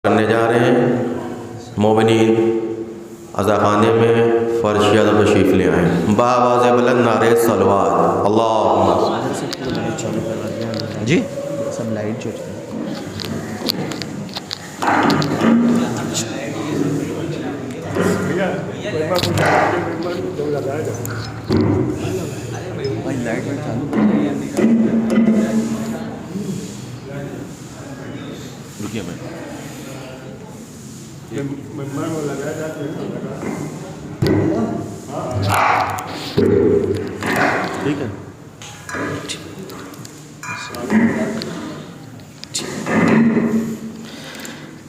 کرنے جا رہے ہیں مومنین عزاخانے میں فرشیہ تشریف لے آئیں بآواز بلند نعرہ صلوات اللہم جی سب لائٹ جو لائٹ میں چالو رکیے میں ٹھیک ہے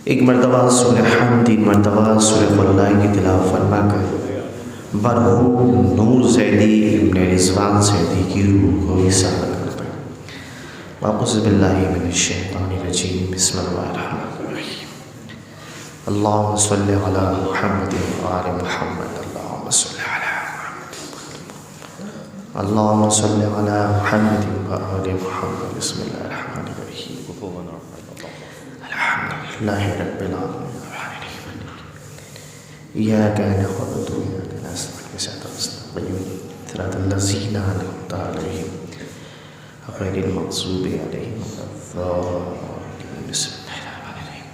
ایک مرتبہ سورہ حمد، تین مرتبہ سورہ اللہ کی تلاوت فرما کر مرحوم نور زیدی ابن رضوان زیدی کی روح کو احاطہ کرتا ہے۔ اعوذ باللہ من الشیطان الرجیم، بسم اللہ الرحمن الرحیم۔ اللہم صلی علی محمد وآل محمد، اللہم صلی علی محمد، اللہم صلی علی محمد وآل محمد، بسم اللہ الرحمن الرحیم۔ الحمدللہ رب العالمین الرحمن ایاک نعبد وایاک نستعین صراط الذین انعمت علیہم غیر المغضوب علیہم ولا الضالین، بسم اللہ الرحمن الرحیم۔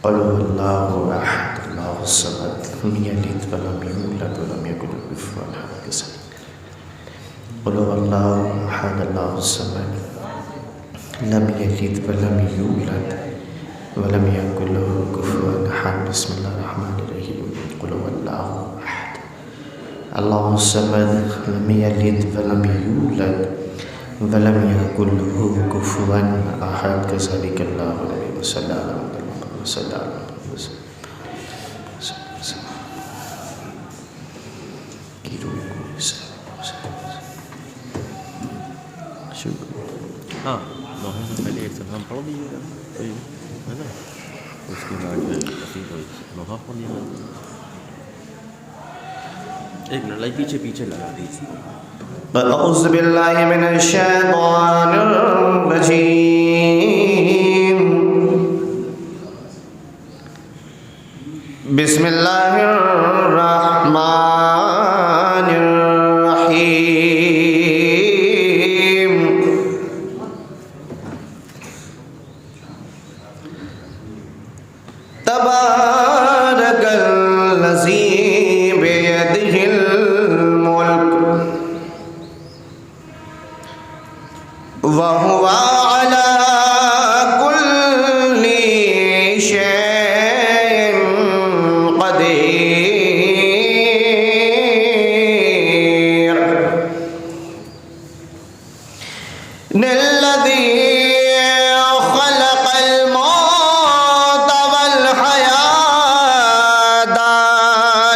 قل هو اللہ احد اللہ الصمد لم یلد ولم یولد ولم یکن له کفوا احد۔ قل هو اللہ احد اللہ الصمد لم یلد ولم یولد ولم يكن له كفوا احد، بسم الله الرحمن الرحیم۔ قل هو اللہ احد اللہ الصمد لم یلد ولم یولد ولم يكن له كفوا احد، كذلك الله علیہ وسلم صلی اللہ علیہ وسلم کی روح کو ہاں لوہے سے پہلے ایک سلام پڑھ دیجیے گا ہے نا، اس کے بعد جو ہے لوہا پڑھ لیا ایک لڑائی پیچھے پیچھے لگا دیجیے۔ اعوذ باللہ من الشیطان الرجیم، بسم اللہ الرحمن الرحیم۔ تبارک الذی بیدہ الملک وہو علی کل شیء قدیر، الذی خلق الموت والحیاة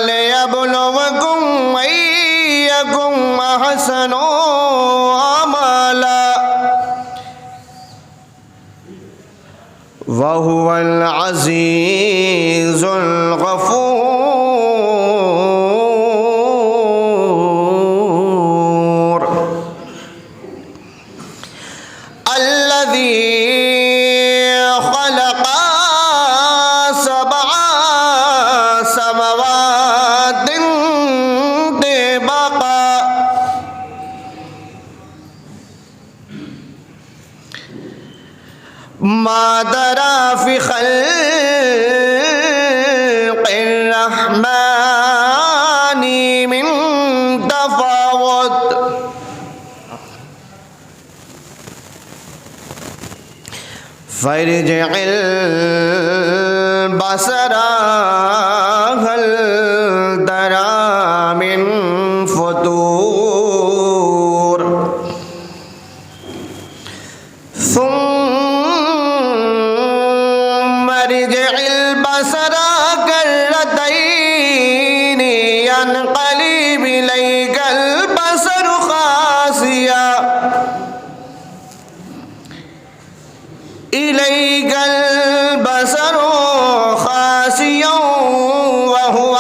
لیبلوکم ایکم احسن عملا وهو العزیز الغفور، الذي خلق سبع سماوات طباقا ما درى في خلق الرحمن من تفاوت، فارجع البصر هل ترى من فطور، ثم ارجع البصر كرتين ينقلب إليك البصر خاسئا إليك البصر خاسئا وهو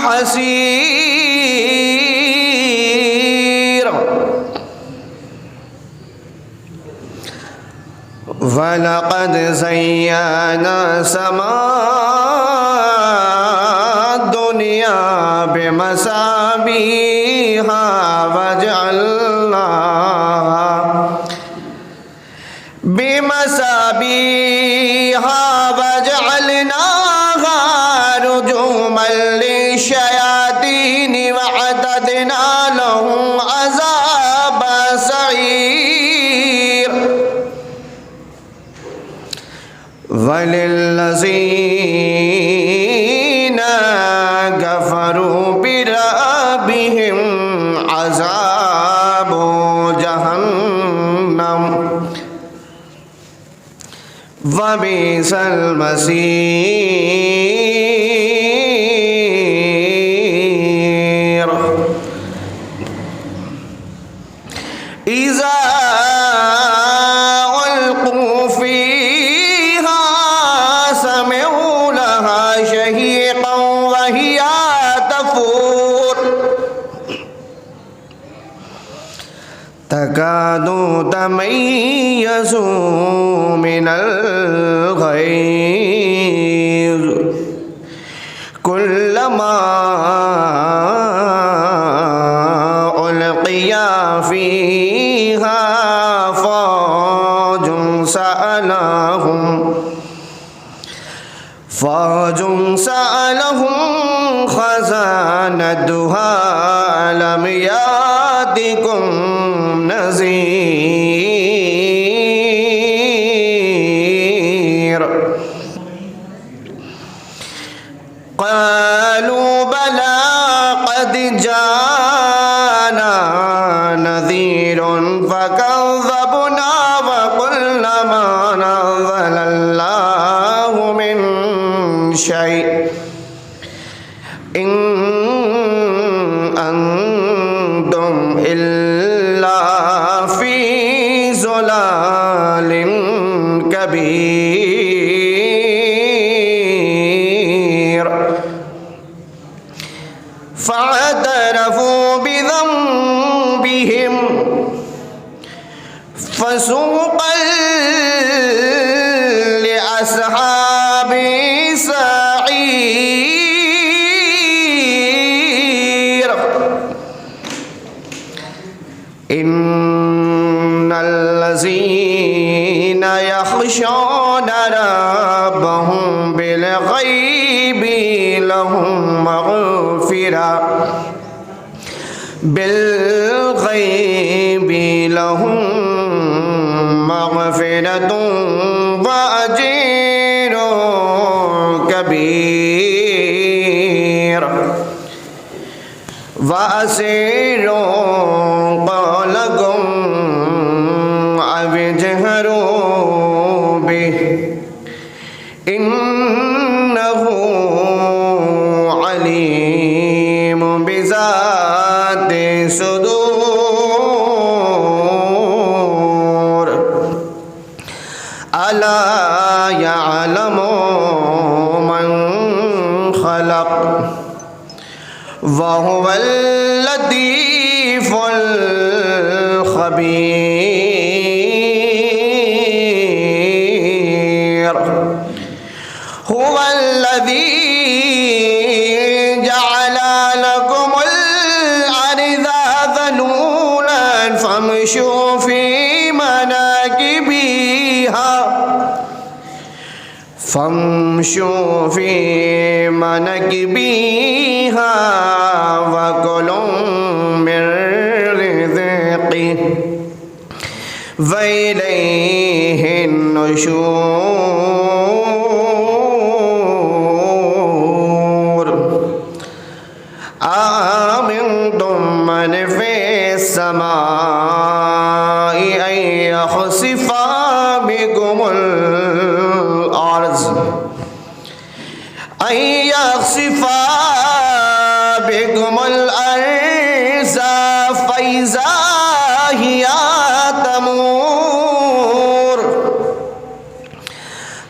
حسير، وَلَقَدْ زَيَّنَّا السَّمَاءَ الدُّنْيَا بِمَصَابِيحَ وَجَعَلْنَاهَا رُجُومًا لِلشَّيَاطِينِ وَأَعْتَدْنَا لَهُمْ عَذَابَ السَّعِيرِ وَلِلَّذِينَ كَفَرُوا بِرَبِّهِمْ عَذَابُ جَهَنَّمَ وَبِئْسَ الْمَصِيرُ إِذَا أُلْقُوا فِيهَا سَمِعُوا لَهَا شَهِيقًا وَهِيَ تَفُورُ تَكَادُ تَمَيَّزُ مِنَ الْغَيْظِ كُلَّمَا أُلْقِيَ فِيهَا فَوْجٌ سَأَلَهُمْ خَزَنَتُهَا أَلَمْ يَأْتِكُمْ نَذِيرٌ قَالُوا بَلَى قَدْ جَاءَنَا نَذِيرٌ فَكَذَّبْنَا وَقُلْنَا مَا نَزَّلَ اللَّهُ مِنْ شَيْءٍ إِنْ أَنْتُمْ إِلَّا فِي ضَلَالٍ كَبِيرٍ فاعترفوا بذنبهم فسوقا لأصحاب السعير إن الذين يخشون ربهم بالغيب لهم مغفرة وأجر كبير وأسروا قولكم أو اجهروا به إنه عليم بذات الصدور ألا يعلم من خلق وهو اللطيف الخبير هو الذي جعل لكم الأرض ذلولا فامشوا في مناكبها وكلوا من رزقه وإليه النشور أأمنتم من في السماء أن يخسف بكم الأرض فإذا هي تمور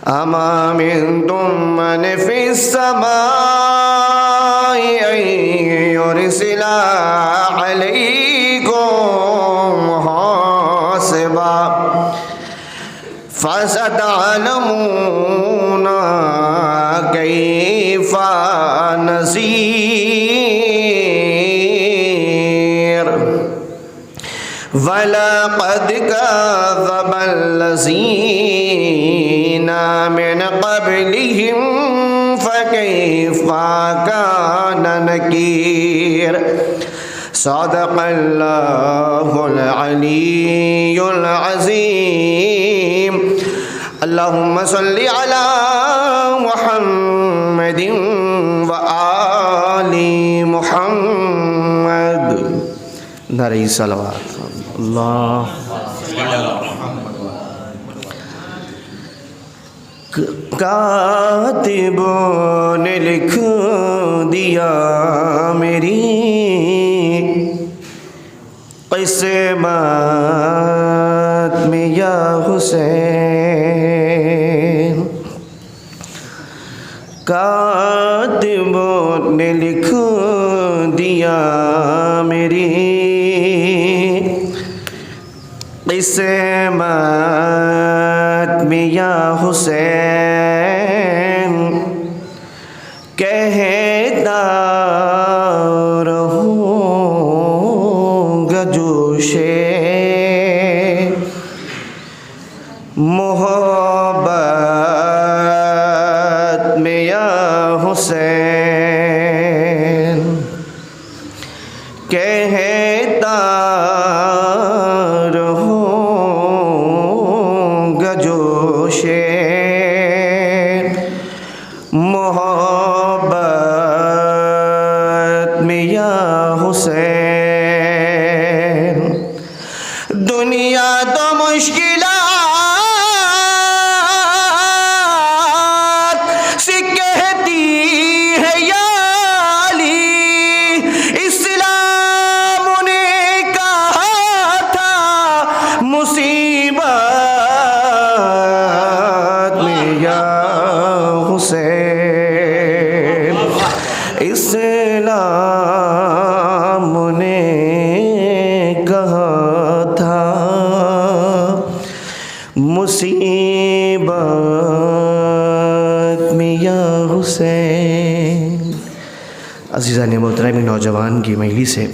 أم أمنتم من في السماء أن يرسل عليكم حاصبا فَسَتَعْلَمُونَ كَيْفَ نَذِيرِ وَلَقَدْ كَذَّبَ الَّذِينَ مِنْ قَبْلِهِمْ فَكَيْفَ كَانَ نَكِيرِ صدق اللہ العلی العظیم اللہم صلی علی محمد وآل محمد نعرہ صلوات اللہ کاتبوں نے لکھ دیا میری قسمت میں یا حسین کاتبوں نے لکھ دیا میری قسمت میں یا حسین کہتا محبت میں یا حسین کہتا رہوں گا جوش محبت میں یا حسین دنیا تو مشکلات سے کہتی ہے یا علی اسلام نے کہا تھا مصیبت میں یا حسین اسلام نے کہا تھا مصیبت میں یا حسین عزیزان محترم نوجوان کی مجلس ہے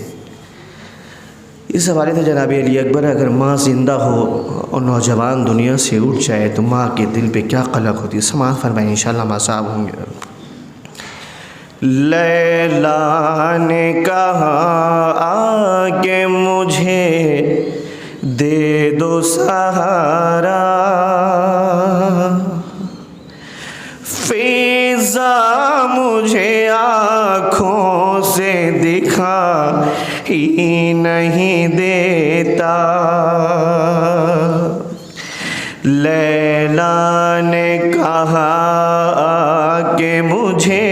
اس حوالے سے جناب علی اکبر اگر ماں زندہ ہو اور نوجوان دنیا سے اٹھ جائے تو ماں کے دل پہ کیا قلق ہوتی ہے سماعت فرمائیں انشاءاللہ ماں صاحب ہوں گے لیلا نے کہا آگے مجھے دے دو سہارا فیضا مجھے آنکھوں سے دکھا ہی نہیں دیتا لیلا نے کہا کہ مجھے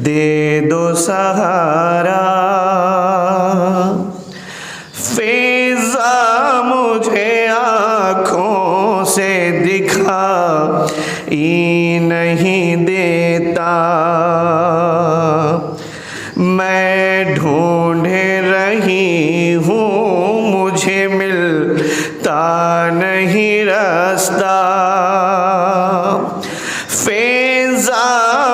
دے دو سہارا فیضا مجھے آنکھوں سے دکھا ہی نہیں دیتا میں ڈھونڈ رہی ہوں مجھے ملتا نہیں راستہ فیضا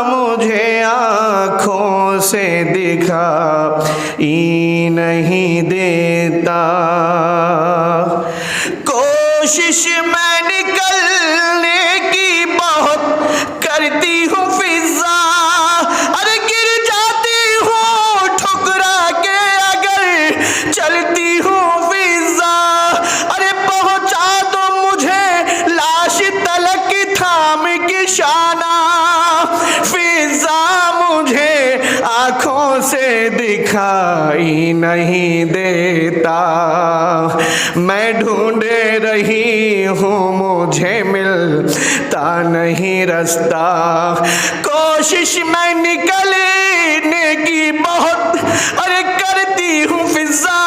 مجھے آنکھوں سے دکھا ہی نہیں دیتا کوشش میں نکلنے کی بہت کرتی ہوں فضا ارے گر جاتی ہوں ٹھکرا کے اگر چلتی ہوں فضا ارے پہنچا دو مجھے لاش تلک تھام کی شانہ فضا مجھے آنکھوں سے دکھائی نہیں دیتا میں ڈھونڈ رہی ہوں مجھے ملتا نہیں راستہ کوشش میں نکلنے کی بہت ارے کرتی ہوں فضا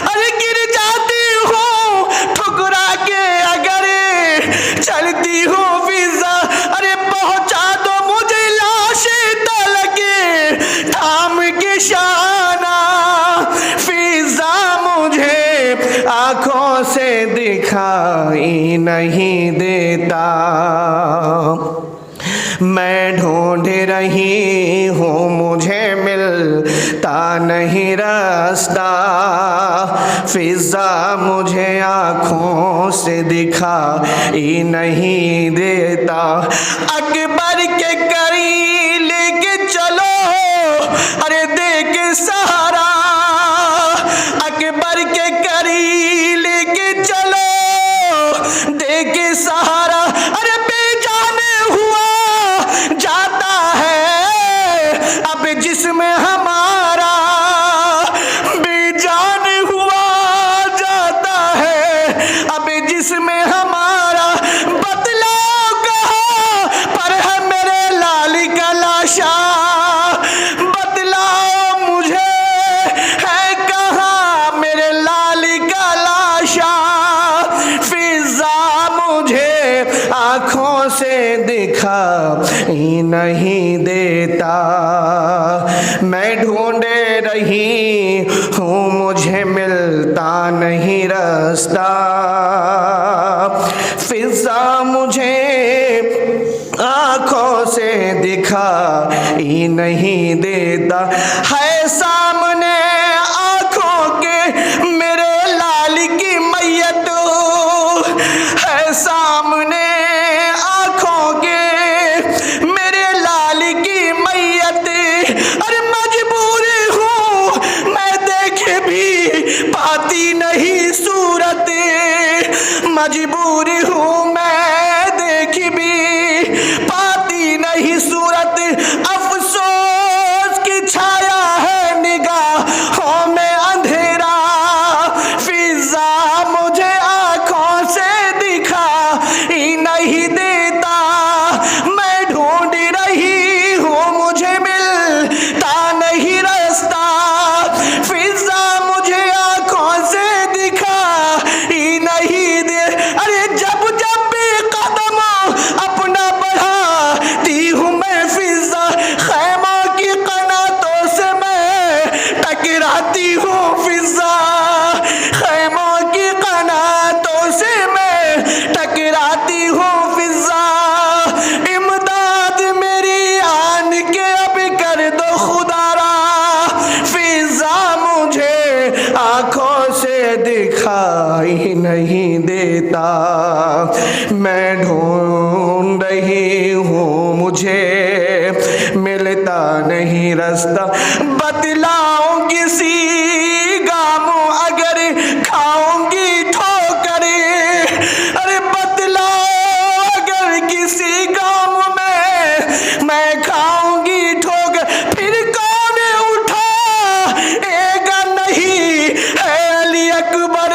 ارے گر جاتی ہوں ٹھکرا کے اگر چلتی ہوں فضا ارے پہنچا دو مجھے لاش تلک تھام کے شانہ فضا مجھے آنکھوں سے دکھائی نہیں میں ڈھونڈ رہی ہوں مجھے ملتا نہیں راستہ، فضا مجھے آنکھوں سے دکھائی نہیں دیتا، اکبر کے قریب لے کے چلو ارے دے کے سہارا، اکبر کے قریب لے کے چلو دے کے سہارا، ارے بے جان ہوا جاتا ہے اب جسم ہمارا، بے جان ہوا جاتا ہے اب جسم ہمارا، بتلاؤ کہاں پر ہے میرے لال کا لاشا، بتلاؤ مجھے ہے کہاں میرے لال کا لاشا، فضا مجھے آنکھوں سے دکھائی نہیں دیتا، میں ڈھونڈ رہی ہوں مجھے ملتا نہیں راستہ، فضا مجھے آنکھوں سے دکھائی نہیں دیتا، ہے سامنے آنکھوں کے میرے لال کی میت، ہے سامنے آنکھوں کے میرے لال کی میت، ارے مجبور ہوں میں دیکھ بھی پاتی نہیں صورت، مجبور ہوں میں دیکھ بھی پاتی نہیں صورت، افسوس کی چھایا ہے نگاہوں میں اندھیرا، فضا مجھے آنکھوں سے دکھائی نہیں دیتا، میں ڈھونڈ رہی ہوں مجھے ملتا نہیں راستہ، فضا مجھے آنکھوں سے دکھائی نہیں دے، ارے جب جب بھی قدم اپنا بڑھاتی ہوں میں فضا، خیموں کی قناتوں سے میں ٹکراتی ہوں فضا، خیموں کی قناتوں سے میں ٹکراتی ہوں فضا، امداد میری آن کے اب کر دو خدا را، فضا مجھے آنکھوں سے دکھائی نہیں دیتا، میں ڈھونڈ رہی ہوں مجھے ملتا نہیں راستہ، بتلاؤں کسی گام اگر کھاؤں گی ٹھوکر، ارے بتلاؤ اگر کسی گام میں کھاؤں گی ٹھوکر، پھر کون اٹھائے گا نہیں ہے علی اکبر،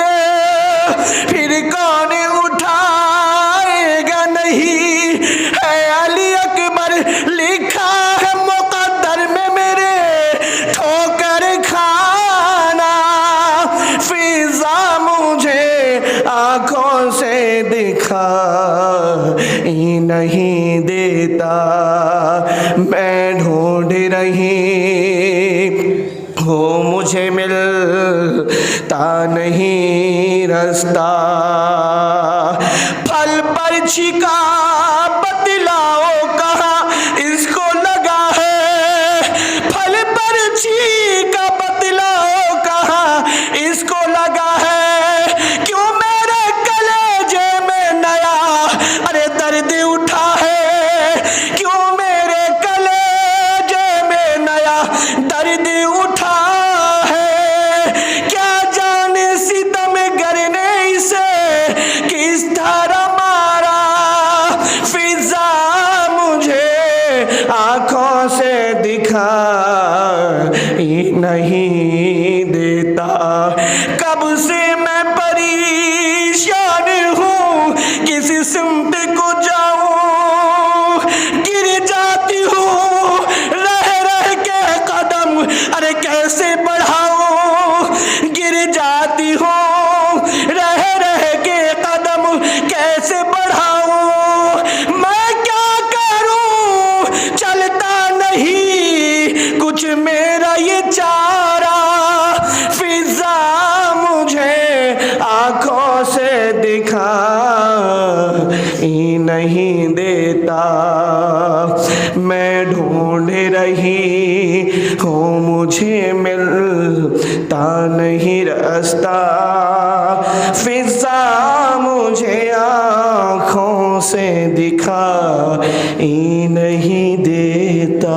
پھر کون اٹھائے گا نہیں ہے علی اکبر، لکھا ہے مقدر میں میرے ٹھوکر کھانا، فضا مجھے آنکھوں سے دکھائی نہیں دیتا، میں ڈھونڈ رہی ہوں مجھے ملتا نہیں راستہ، پھل پر چھکا بتلاؤ کہاں اس کو لگا ہے، پھل پر چھکا بتلاؤ کہاں اس کو لگا ہے، کیوں میرے کلیجے میں نیا ارے درد اٹھا ہے، کیوں میرے کلیجے میں نیا درد اٹھا ہے، کیا جانے ستم گر نے اسے کس طرح مارا، فضا مجھے آنکھوں سے دکھائی نہیں دیتا، کب سے میں پریشان ہوں کسی سمت کو جاؤں، گر جاتی ہوں رہ رہ کے قدم ارے کیسے بڑھاؤں، گر جاتی ہوں رہ رہ کے قدم کیسے بڑھاؤں، میں کیا کروں چلتا نہیں کچھ میرا یہ چارہ، میں ڈھونڈ رہی ہوں مجھے ملتا نہیں راستہ، فضا مجھے آنکھوں سے دکھائی نہیں دیتا۔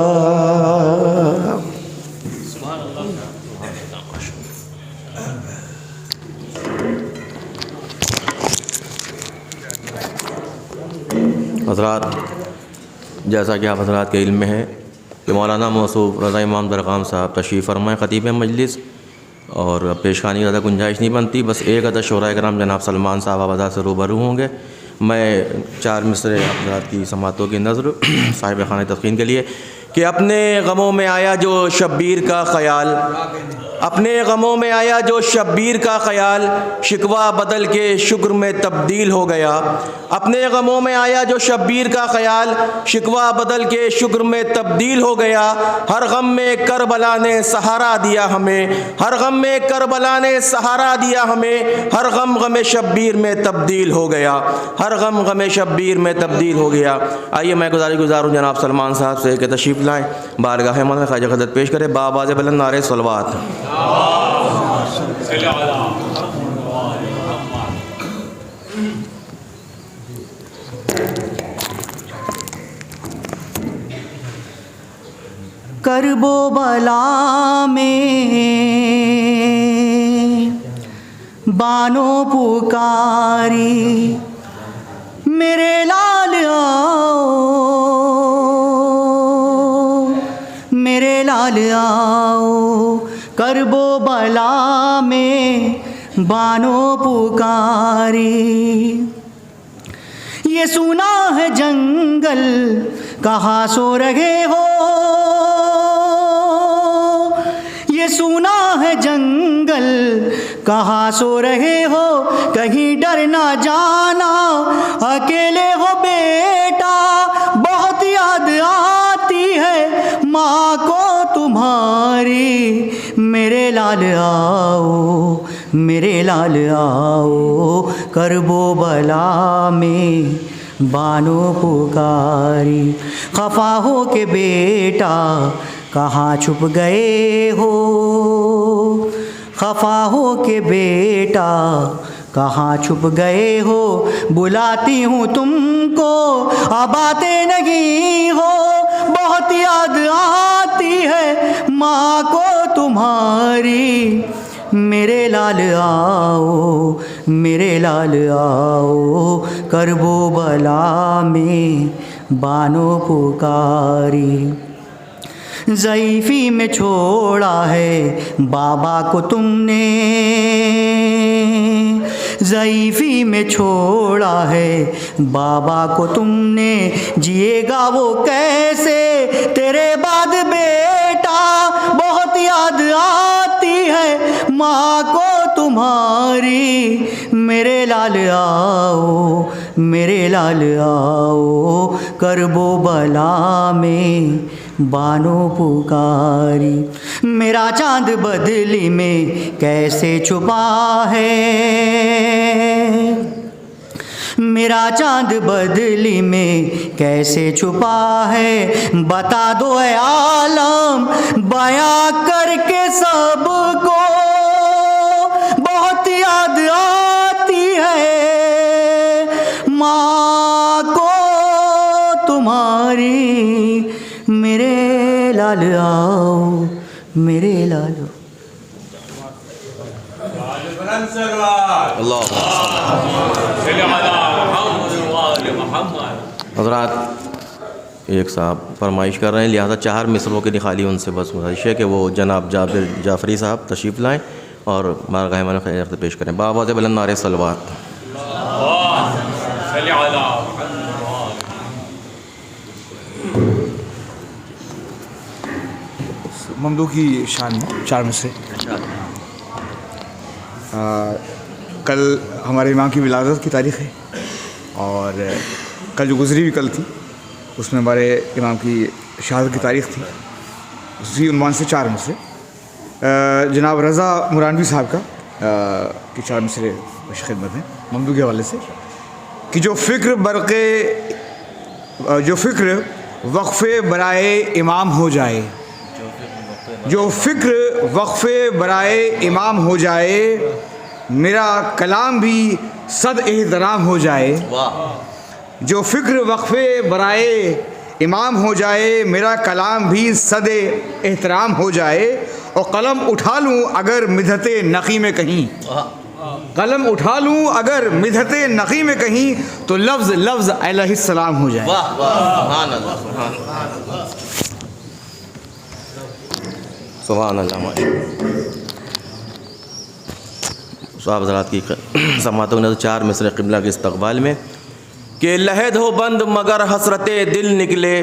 حضرات، جیسا کہ آپ حضرات کے علم میں ہے کہ مولانا موصوف رضا امام درقام صاحب تشریف فرمائے خطیب مجلس، اور پیشخانی زیادہ گنجائش نہیں بنتی، بس ایک عدد شعراء کرام جناب سلمان صاحب آبادہ سے روبرو ہوں گے۔ میں 4 مصرے حضرات کی سماعتوں کی نظر صاحب خانہ تسکین کے لیے کہ اپنے غموں میں آیا جو شبیر کا خیال، اپنے غموں میں آیا جو شبیر کا خیال، شکوہ بدل کے شکر میں تبدیل ہو گیا۔ اپنے غموں میں آیا جو شبیر کا خیال، شکوہ بدل کے شکر میں تبدیل ہو گیا۔ ہر غم میں کربلا نے سہارا دیا ہمیں، ہر غم میں کربلا نے سہارا دیا ہمیں، ہر غم غم شبیر میں تبدیل ہو گیا، ہر غم غم شبیر میں تبدیل ہو گیا۔ آئیے میں گزاروں جناب سلمان صاحب سے کہ تشریف لائیں، بارگاہ مولانا خواجہ خدمت پیش کرے بآواز بلند نعرہ صلوات۔ کرب و بلا میں بانو پکاری، میرے لال آؤ، میرے لال آؤ، کرب و بلا میں بانو پکاری۔ یہ سنا ہے جنگل کہاں سو رہے ہو، یہ سنا ہے جنگل کہاں سو رہے ہو، کہیں ڈر نہ جانا اکیلے ہو بیٹا، بہت یاد آتی ہے ماں کو تمہاری، میرے لال آؤ، میرے لال آؤ، کرب و بلا میں بانو پکاری۔ خفا ہو کے بیٹا کہاں چھپ گئے ہو، خفا ہو کے بیٹا کہاں چھپ گئے ہو، بلاتی ہوں تم کو اب آتے نہیں ہو، بہت یاد آتی ہے ماں کو تمہاری، میرے لال آؤ، میرے لال آؤ، کرب و بلا میں بانو پکاری۔ ضعیفی میں چھوڑا ہے بابا کو تم نے، ضعیفی میں چھوڑا ہے بابا کو تم نے، جیے گا وہ کیسے تیرے بعد بیٹا، بہت یاد آتی ہے ماں کو تمہاری، میرے لال آؤ، میرے لال آؤ، کرب و بلا میں بانو پکاری۔ میرا چاند بدلی میں کیسے چھپا ہے، میرا چاند بدلی میں کیسے چھپا ہے، بتا دو اے عالم بیاں کر کے سب کو، بہت یاد آتی ہے ماں کو تمہاری، میرے لال آؤ، میرے لال آؤ۔ اللہ حضرات، ایک صاحب فرمائش کر رہے ہیں، لہذا 4 مصروں کے خالی ان سے بس گزارش ہے کہ وہ جناب جابر جعفری صاحب تشریف لائیں اور بارگاہ مولانا خواجہ خدمت پیش کریں بآواز بلند نعرہ صلوات۔ ممدوح کی شان میں 4 مصرے۔ کل ہمارے امام کی ولادت کی تاریخ ہے، اور کل جو گزری ہوئی کل تھی اس میں ہمارے امام کی شہادت کی تاریخ تھی، اسی عنوان سے 4 مصرے جناب رضا مرانوی صاحب کا کہ 4 مصرے پیش خدمت ہیں ممدوح کے حوالے سے کہ جو فکر وقفے برائے امام ہو جائے، جو فکر وقفے برائے امام ہو جائے، میرا کلام بھی صد احترام ہو جائے۔ جو فکر وقفے برائے امام ہو جائے، میرا کلام بھی صد احترام ہو جائے، اور قلم اٹھا لوں اگر مدحت نقی میں کہیں، قلم اٹھا لوں اگر مدحت نقی میں کہیں، تو لفظ لفظ علیہ السلام ہو جائے۔ سبحان اللہ، سبحان اللہ، سبحان اللہ، ماشاء اللہ۔ صاحب حضرات کی سماعتوں کے نظر 4 مصرع قبلہ کے استقبال میں کہ لحد ہو بند مگر حسرت دل نکلے،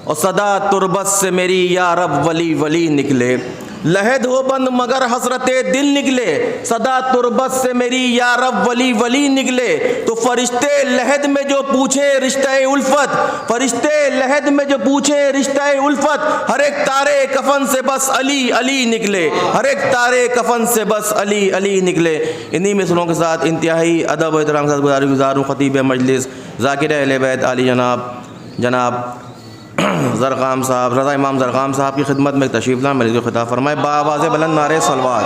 اور صدا تربت سے میری یا رب ولی ولی نکلے۔ لحد ہو بند مگر حسرت دل نکلے، صدا تربت سے میری یا رب ولی ولی نکلے۔ تو فرشتے لحد میں جو پوچھے رشتہ الفت، فرشتے لحد میں جو پوچھے رشتہ الفت، ہر ایک تارے کفن سے بس علی علی نکلے، ہر ایک تارے کفن سے بس علی علی نکلے۔ انہی مثلوں کے ساتھ انتہائی ادب و احترام کے ساتھ گزاروں خطیب مجلس ذاکر اہل بیت علی جناب زرقام صاحب، رضا امام زرقام صاحب کی خدمت میں تشریف لائیں، مریض کو خطاب فرمائے بآواز بلند نعرہ صلوات۔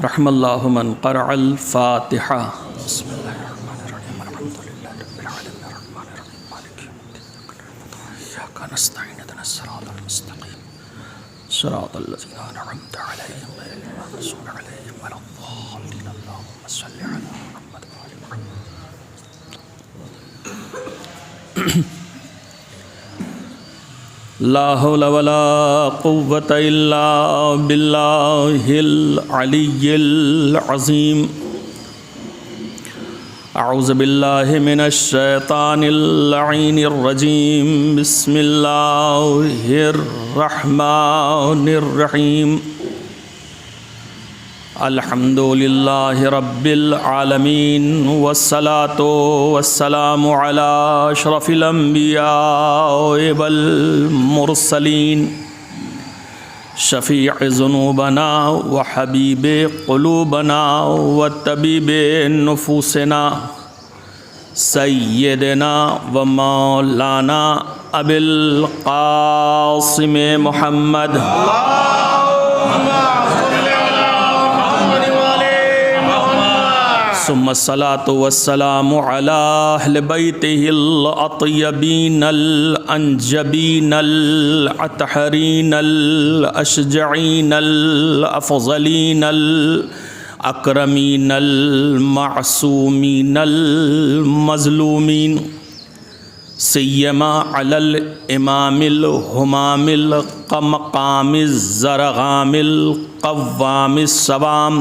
رحم اللہ من قرأ الفاتحہ۔ بسم اللہ الرحمن الرحیم، الحمد للہ رب العالمین، الرحمن الرحیم، مالک یوم الدین، ایاک نستعین، اهدنا الصراط المستقیم، صراط الذین انعمت علیہم غیر المغضوب علیہم ولا الضالین، اللہم صل علی محمد وآل محمد۔ لا حول ولا قوة إلا بالله العلي العظيم۔ أعوذ بالله من الشيطان اللعين الرجيم، بسم الله الرحمن الرحيم۔ الحمد لله رب العالمين، والصلاة والسلام على أشرف الأنبياء والمرسلين، شفيع ذنوبنا وحبيب قلوبنا وطبيب نفوسنا، سيدنا ومولانا أبي القاسم محمد، ثم الصلاة والسلام على أهل بيته الأطيبين الأنجبين الأطهرين الأشجعين الأفضلين الأكرمين المعصومين المظلومين، سيما على الإمام الهمام القمقام الزرغام القوام الصوام،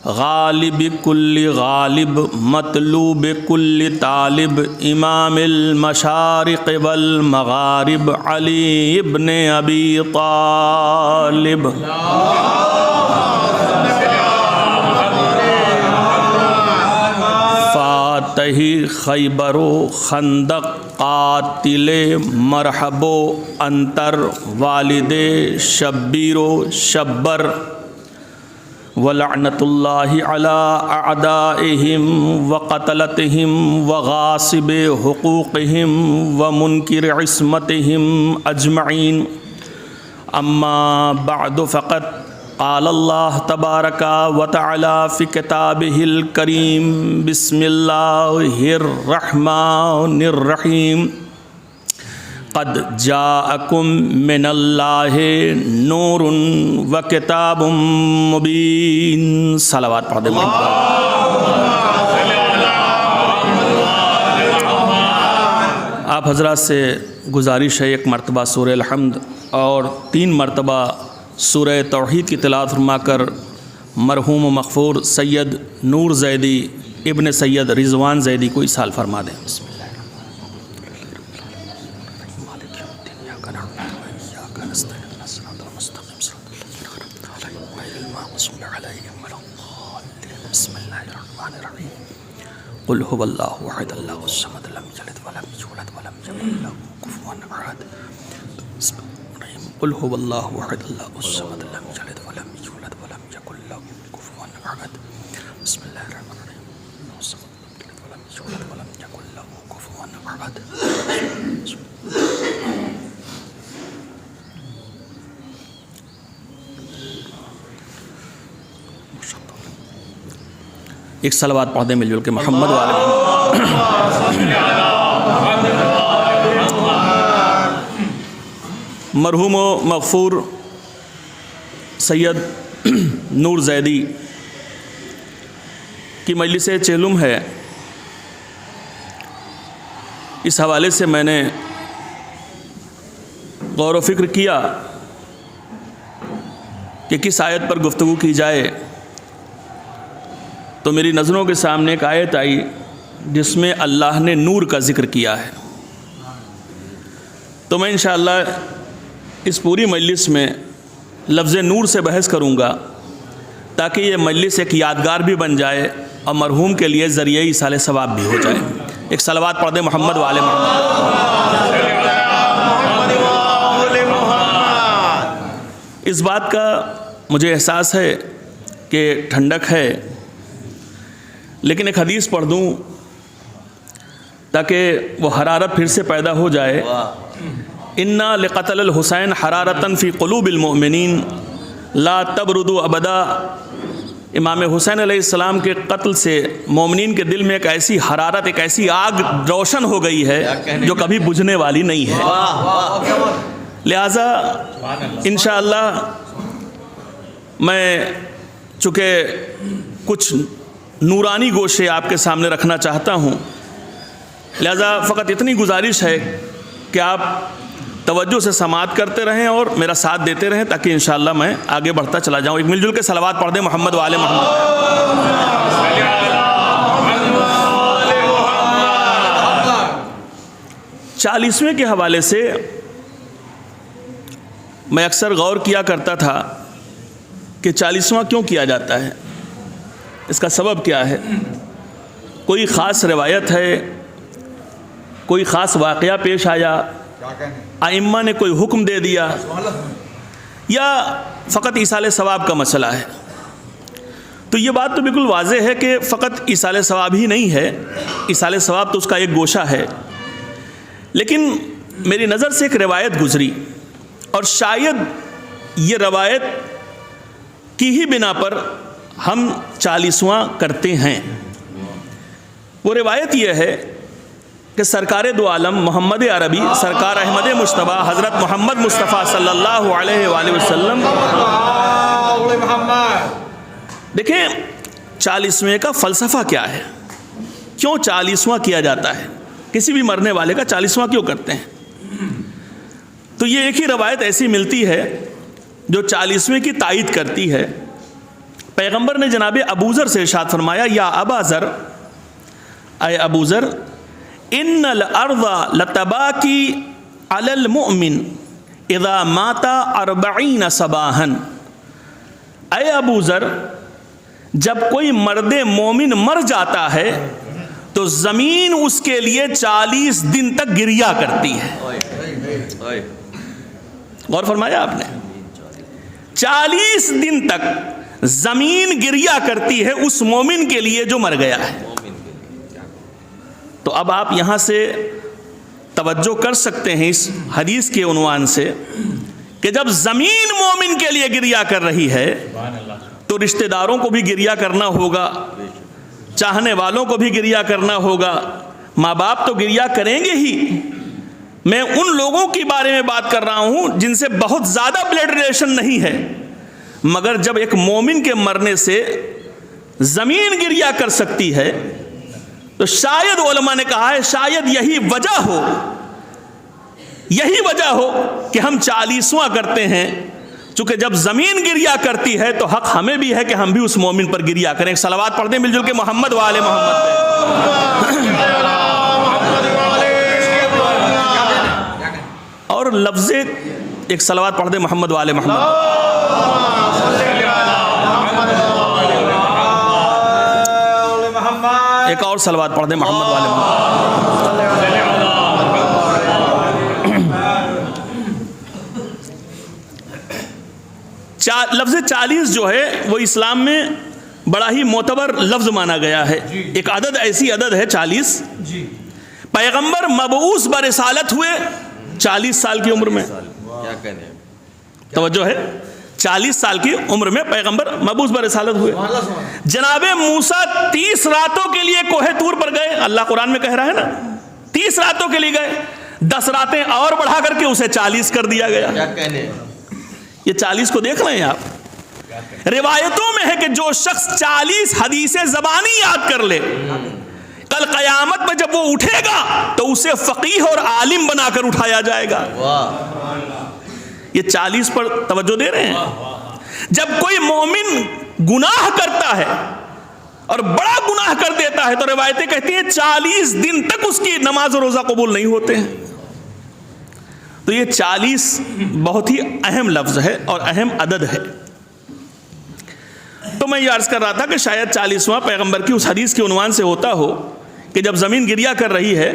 غالب كل غالب مطلوب كل طالب، امام المشارق والمغارب علی ابن ابی طالب۔ فاتح خیبر و خندق قاتل مرحب و انتر، والد شبیر و شبر، ولعنت اللہ علی اعدائہم وقتلتہم وغاصب حقوقہم ومنکر عصمتہم اجمعین۔ اما بعد فقد قال اللہ تبارک وتعالی فی کتابہ الکریم، بسم اللہ الرحمن الرحیم، قد جاءکم من اللہ نور و کتاب مبین۔ صلوات پڑھ دیں۔ آپ حضرات سے گزارش ہے ایک مرتبہ سورہ الحمد اور 3 مرتبہ سورہ توحید کی تلاوت فرما کر مرحوم و مغفور سید نور زیدی ابن سید رضوان زیدی کو اصحال فرما دیں۔ بسم اللہ۔ مالک یوم الدین، ایاک نعبد و ایاک نستعین، اهدنا الصراط المستقیم۔ المغضوب عليهم ولا الضالين بسم الله الرحمن الرحيم قل هو الله احد الله الصمد لم يلد ولم يولد ولم يكن له كفوا احد بسم الله الرحمن الرحيم قل هو الله احد الله الصمد لم يلد ولم يولد ولم يكن له كفوا احد بسم الله الرحمن الرحيم الله الصمد لم يلد ولم يولد ولم يكن له كفوا احد. ایک صلوات پڑھ دیں مل جل کے محمد والے مرحوم و مغفور سید نور زیدی کی مجلس چہلم ہے. اس حوالے سے میں نے غور و فکر کیا کہ کس آیت پر گفتگو کی جائے، تو میری نظروں کے سامنے ایک آیت آئی جس میں اللہ نے نور کا ذکر کیا ہے. تو میں انشاءاللہ اس پوری مجلس میں لفظ نور سے بحث کروں گا تاکہ یہ مجلس ایک یادگار بھی بن جائے اور مرحوم کے لیے ذریعہ ایصال ثواب بھی ہو جائے. ایک صلوات پڑھ دیں محمد والے محمد. اس بات کا مجھے احساس ہے کہ ٹھنڈک ہے، لیکن ایک حدیث پڑھ دوں تاکہ وہ حرارت پھر سے پیدا ہو جائے. انا لقتل الحسین حرارتاً فی قلوب المؤمنین لا تبردوا ابدا. امام حسین علیہ السلام کے قتل سے مومنین کے دل میں ایک ایسی حرارت، ایک ایسی آگ روشن ہو گئی ہے جو کبھی بجھنے والی نہیں ہے. لہٰذا انشاءاللہ میں چونکہ کچھ نورانی گوشے آپ کے سامنے رکھنا چاہتا ہوں، لہذا فقط اتنی گزارش ہے کہ آپ توجہ سے سماعت کرتے رہیں اور میرا ساتھ دیتے رہیں تاکہ انشاءاللہ میں آگے بڑھتا چلا جاؤں. ایک مل جل کے صلوات پڑھ دیں محمد والے محمد. 40ویں کے حوالے سے میں اکثر غور کیا کرتا تھا کہ 40واں کیوں کیا جاتا ہے، اس کا سبب کیا ہے. کوئی خاص روایت ہے، کوئی خاص واقعہ پیش آیا، ائمہ نے کوئی حکم دے دیا، یا فقط ایصال ثواب کا مسئلہ ہے؟ تو یہ بات تو بالکل واضح ہے کہ فقط ایصال ثواب ہی نہیں ہے، ایصال ثواب تو اس کا ایک گوشہ ہے. لیکن میری نظر سے ایک روایت گزری اور شاید یہ روایت کی ہی بنا پر ہم 40واں کرتے ہیں. وہ روایت یہ ہے کہ سرکار دو عالم محمد عربی سرکار احمد مجتبیٰ حضرت محمد مصطفیٰ صلی اللہ علیہ وآلہ وسلم، دیکھیں 40ویں کا فلسفہ کیا ہے، کیوں 40واں کیا جاتا ہے، کسی بھی مرنے والے کا 40واں کیوں کرتے ہیں. تو یہ ایک ہی روایت ایسی ملتی ہے جو 40ویں کی تائید کرتی ہے. پیغمبر نے جناب ابوذر سے ارشاد فرمایا، یا ابا ذر، اے ابو ذر، ان الارض لتباکی علی المؤمن اذا مات 40 صباحا. اے ابو ذر، جب کوئی مرد مومن مر جاتا ہے تو زمین اس کے لیے 40 دن تک گریا کرتی ہے. غور فرمایا آپ نے، 40 دن تک زمین گریا کرتی ہے اس مومن کے لیے جو مر گیا ہے. تو اب آپ یہاں سے توجہ کر سکتے ہیں اس حدیث کے عنوان سے کہ جب زمین مومن کے لیے گریا کر رہی ہے تو رشتہ داروں کو بھی گریا کرنا ہوگا، چاہنے والوں کو بھی گریا کرنا ہوگا، ماں باپ تو گریا کریں گے ہی. میں ان لوگوں کے بارے میں بات کر رہا ہوں جن سے بہت زیادہ بلڈ ریلیشن نہیں ہے، مگر جب ایک مومن کے مرنے سے زمین گریا کر سکتی ہے تو شاید علماء نے کہا ہے شاید یہی وجہ ہو کہ ہم 40واں کرتے ہیں، چونکہ جب زمین گریا کرتی ہے تو حق ہمیں بھی ہے کہ ہم بھی اس مومن پر گریا کریں. صلوات پڑھ دیں مل جل کے محمد والے محمد پہ. اور لفظ ایک صلوات پڑھ دیں محمد والے محمد. ایک اور صلوات پڑھ دیں محمد والے محمد. لفظ 40 جو ہے وہ اسلام میں بڑا ہی معتبر لفظ مانا گیا ہے. ایک عدد ایسی عدد ہے 40. پیغمبر مبعوث برسالت ہوئے 40 سال کی عمر میں. کیا کہنے ہیں؟ توجہ ہے, 40 سال کی عمر میں پیغمبر مبعوث برسالت ہوئے. جناب موسیٰ 30 راتوں کے لیے کوہ طور پر گئے. اللہ قرآن میں کہہ رہا ہے نا 30 راتوں کے لیے گئے, 10 راتیں اور بڑھا کر کے اسے 40 کر دیا گیا. کیا کہنے ہیں؟ یہ 40 کو دیکھ رہے ہیں آپ. روایتوں میں ہے کہ جو شخص 40 حدیث زبانی یاد کر لے, کل قیامت میں جب وہ اٹھے گا تو اسے فقیہ اور عالم بنا کر اٹھایا جائے گا. یہ 40 پر توجہ دے رہے ہیں. جب کوئی مومن گناہ کرتا ہے اور بڑا گناہ کر دیتا ہے تو روایتیں کہتی ہیں 40 دن تک اس کی نماز و روزہ قبول نہیں ہوتے ہیں. تو یہ 40 بہت ہی اہم لفظ ہے اور اہم عدد ہے. تو میں یہ عرض کر رہا تھا کہ شاید 40واں پیغمبر کی اس حدیث کے عنوان سے ہوتا ہو کہ جب زمین گریا کر رہی ہے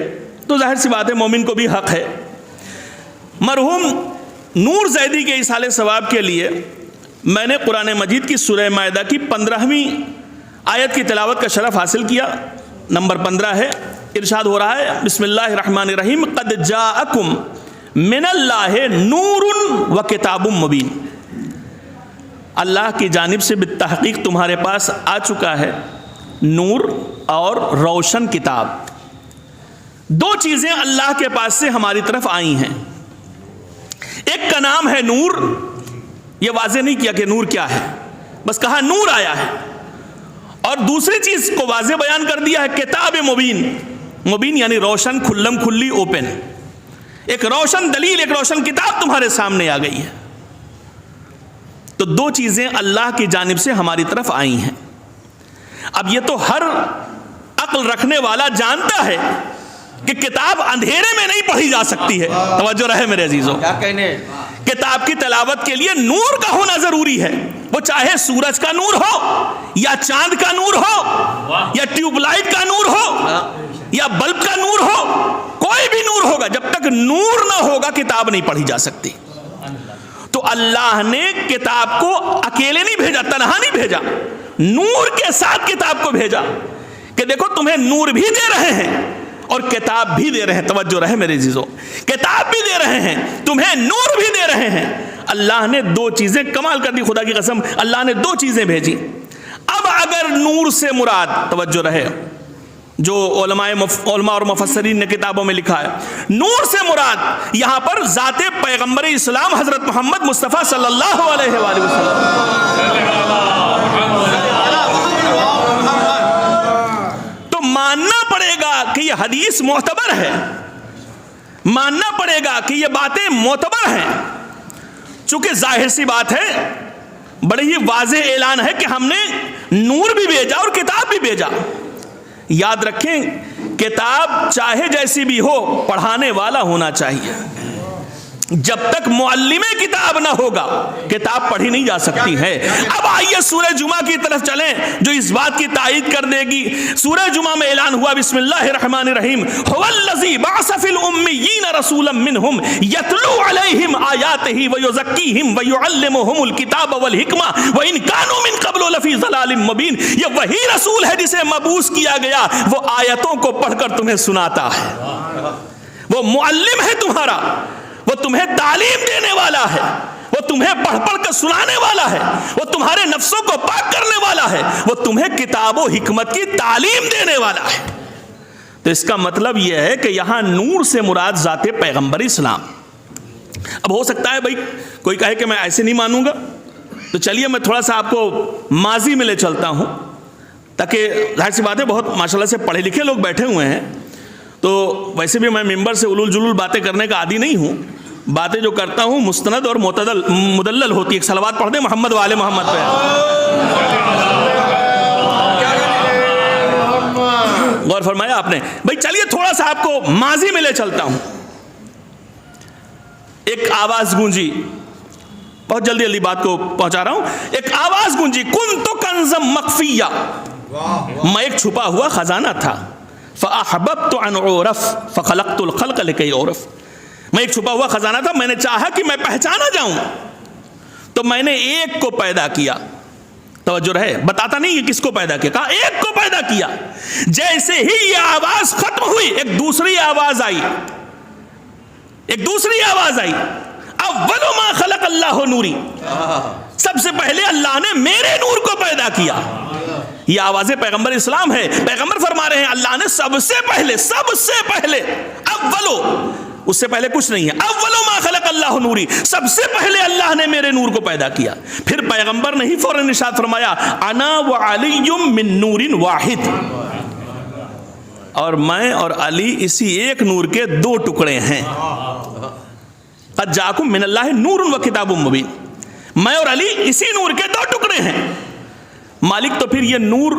تو ظاہر سی بات ہے مومن کو بھی حق ہے. مرحوم نور زیدی کے ایصال ثواب کے لیے میں نے قرآن مجید کی سورہ مائدہ کی 15ویں آیت کی تلاوت کا شرف حاصل کیا. نمبر 15 ہے. ارشاد ہو رہا ہے بسم اللہ الرحمن الرحیم قد جاءکم من اللہ نور و کتاب مبین. اللہ کی جانب سے بالتحقیق تمہارے پاس آ چکا ہے نور اور روشن کتاب. 2 چیزیں اللہ کے پاس سے ہماری طرف آئی ہیں. ایک کا نام ہے نور. یہ واضح نہیں کیا کہ نور کیا ہے, بس کہا نور آیا ہے. اور دوسری چیز کو واضح بیان کر دیا ہے کتاب مبین. مبین یعنی روشن, کھلم کھلی, اوپن. ایک روشن دلیل, ایک روشن کتاب تمہارے سامنے آ گئی ہے. تو 2 چیزیں اللہ کی جانب سے ہماری طرف آئی ہیں. اب یہ تو ہر عقل رکھنے والا جانتا ہے کہ کتاب اندھیرے میں نہیں پڑھی جا سکتی ہے. توجہ رہے میرے عزیزوں. کیا کہنے ہیں؟ کتاب کی تلاوت کے لیے نور کا ہونا ضروری ہے. وہ چاہے سورج کا نور ہو یا چاند کا نور ہو یا ٹیوب لائٹ کا نور ہو یا بلب کا نور ہو, کوئی بھی نور ہوگا. جب تک نور نہ ہوگا کتاب نہیں پڑھی جا سکتی. تو اللہ نے کتاب کو اکیلے نہیں بھیجا, تنہا نہیں بھیجا, نور کے ساتھ کتاب کو بھیجا کہ دیکھو تمہیں نور بھی دے رہے ہیں اور کتاب بھی دے رہے ہیں. توجہ رہے میرے عزیزوں, کتاب بھی دے رہے ہیں, تمہیں نور بھی دے رہے ہیں. اللہ نے 2 چیزیں کمال کر دی, خدا کی قسم اللہ نے 2 چیزیں بھیجی. اب اگر نور سے مراد, توجہ رہے, جو علماء اور مفسرین نے کتابوں میں لکھا ہے, نور سے مراد یہاں پر ذات پیغمبر اسلام حضرت محمد مصطفیٰ صلی اللہ علیہ وآلہ وسلم. تو ماننا پڑے گا کہ یہ حدیث معتبر ہے, ماننا پڑے گا کہ یہ باتیں معتبر ہیں. چونکہ ظاہر سی بات ہے, بڑے ہی واضح اعلان ہے کہ ہم نے نور بھی بھیجا اور کتاب بھی بھیجا. یاد رکھیں کتاب چاہے جیسی بھی ہو پڑھانے والا ہونا چاہیے. جب تک معلم کتاب نہ ہوگا کتاب پڑھی نہیں جا سکتی ہے. اب آئیے سورہ جمعہ کی طرف چلیں جو اس بات کی تائید کر دے گی. سورہ جمعہ میں اعلان ہوا بسم اللہ الرحمن الرحیم هو الذی بعث فی الامیین رسولا منہم یتلو علیہم آیاتہ ویزکیہم ویعلمہم الکتاب والحکمہ وان کانوا من قبل لفی ضلال مبین. یہ وہی رسول ہے جسے مبعوث کیا گیا, وہ آیتوں کو پڑھ کر تمہیں سناتا ہے. وہ معلم ہے تمہارا, وہ تمہیں تعلیم دینے والا ہے, وہ تمہیں پڑھ پڑھ کر سنانے والا ہے, وہ تمہارے نفسوں کو پاک کرنے والا ہے, وہ تمہیں کتاب و حکمت کی تعلیم دینے والا ہے. تو اس کا مطلب یہ ہے کہ یہاں نور سے مراد ذات پیغمبر اسلام. اب ہو سکتا ہے بھائی کوئی کہے کہ میں ایسے نہیں مانوں گا, تو چلیے میں تھوڑا سا آپ کو ماضی میں لے چلتا ہوں تاکہ ظاہر سی بات ہے بہت ماشاءاللہ سے پڑھے لکھے لوگ بیٹھے ہوئے ہیں. تو ویسے بھی میں ممبر سے علول جلول باتیں کرنے کا عادی نہیں ہوں, باتیں جو کرتا ہوں مستند اور مدلل ہوتی ہے. ایک صلوات پڑھ دیں محمد والے محمد پہ. غور فرمایا آپ نے. بھائی چلیے تھوڑا سا آپ کو ماضی میں لے چلتا ہوں. ایک آواز گونجی, بہت جلدی بات کو پہنچا رہا ہوں. ایک آواز گونجی کنت کنزم مخفیہ, میں ایک چھپا ہوا خزانہ تھا. فَأَحْبَبْتُ أَنْ أُعْرَفَ فَخَلَقْتُ الْخَلْقَ لِكَيْ أُعْرَفَ. میں ایک چھپا ہوا خزانہ تھا, میں نے چاہا کہ میں پہچانا جاؤں تو میں نے ایک کو پیدا کیا. توجہ رہے, بتاتا نہیں یہ کس کو پیدا کیا, کہا ایک کو پیدا کیا. جیسے ہی یہ آواز ختم ہوئی ایک دوسری آواز آئی, اول ما خلق اللہ نوری, سب سے پہلے اللہ نے میرے نور کو پیدا کیا. یہ آواز پیغمبر اسلام ہے. پیغمبر فرما رہے ہیں اللہ نے سب سے پہلے اولو, اس سے پہلے کچھ نہیں ہے, اولو ما خلق اللہ نوری, سب سے پہلے اللہ نے میرے نور کو پیدا کیا. پھر پیغمبر نے ہی فوراً ارشاد فرمایا انا وعلی من نور واحد, اور میں اور علی اسی ایک نور کے دو ٹکڑے ہیں. قد جاکم من اللہ نور و کتاب مبین, میں اور علی اسی نور کے دو ٹکڑے ہیں. مالک تو پھر یہ نور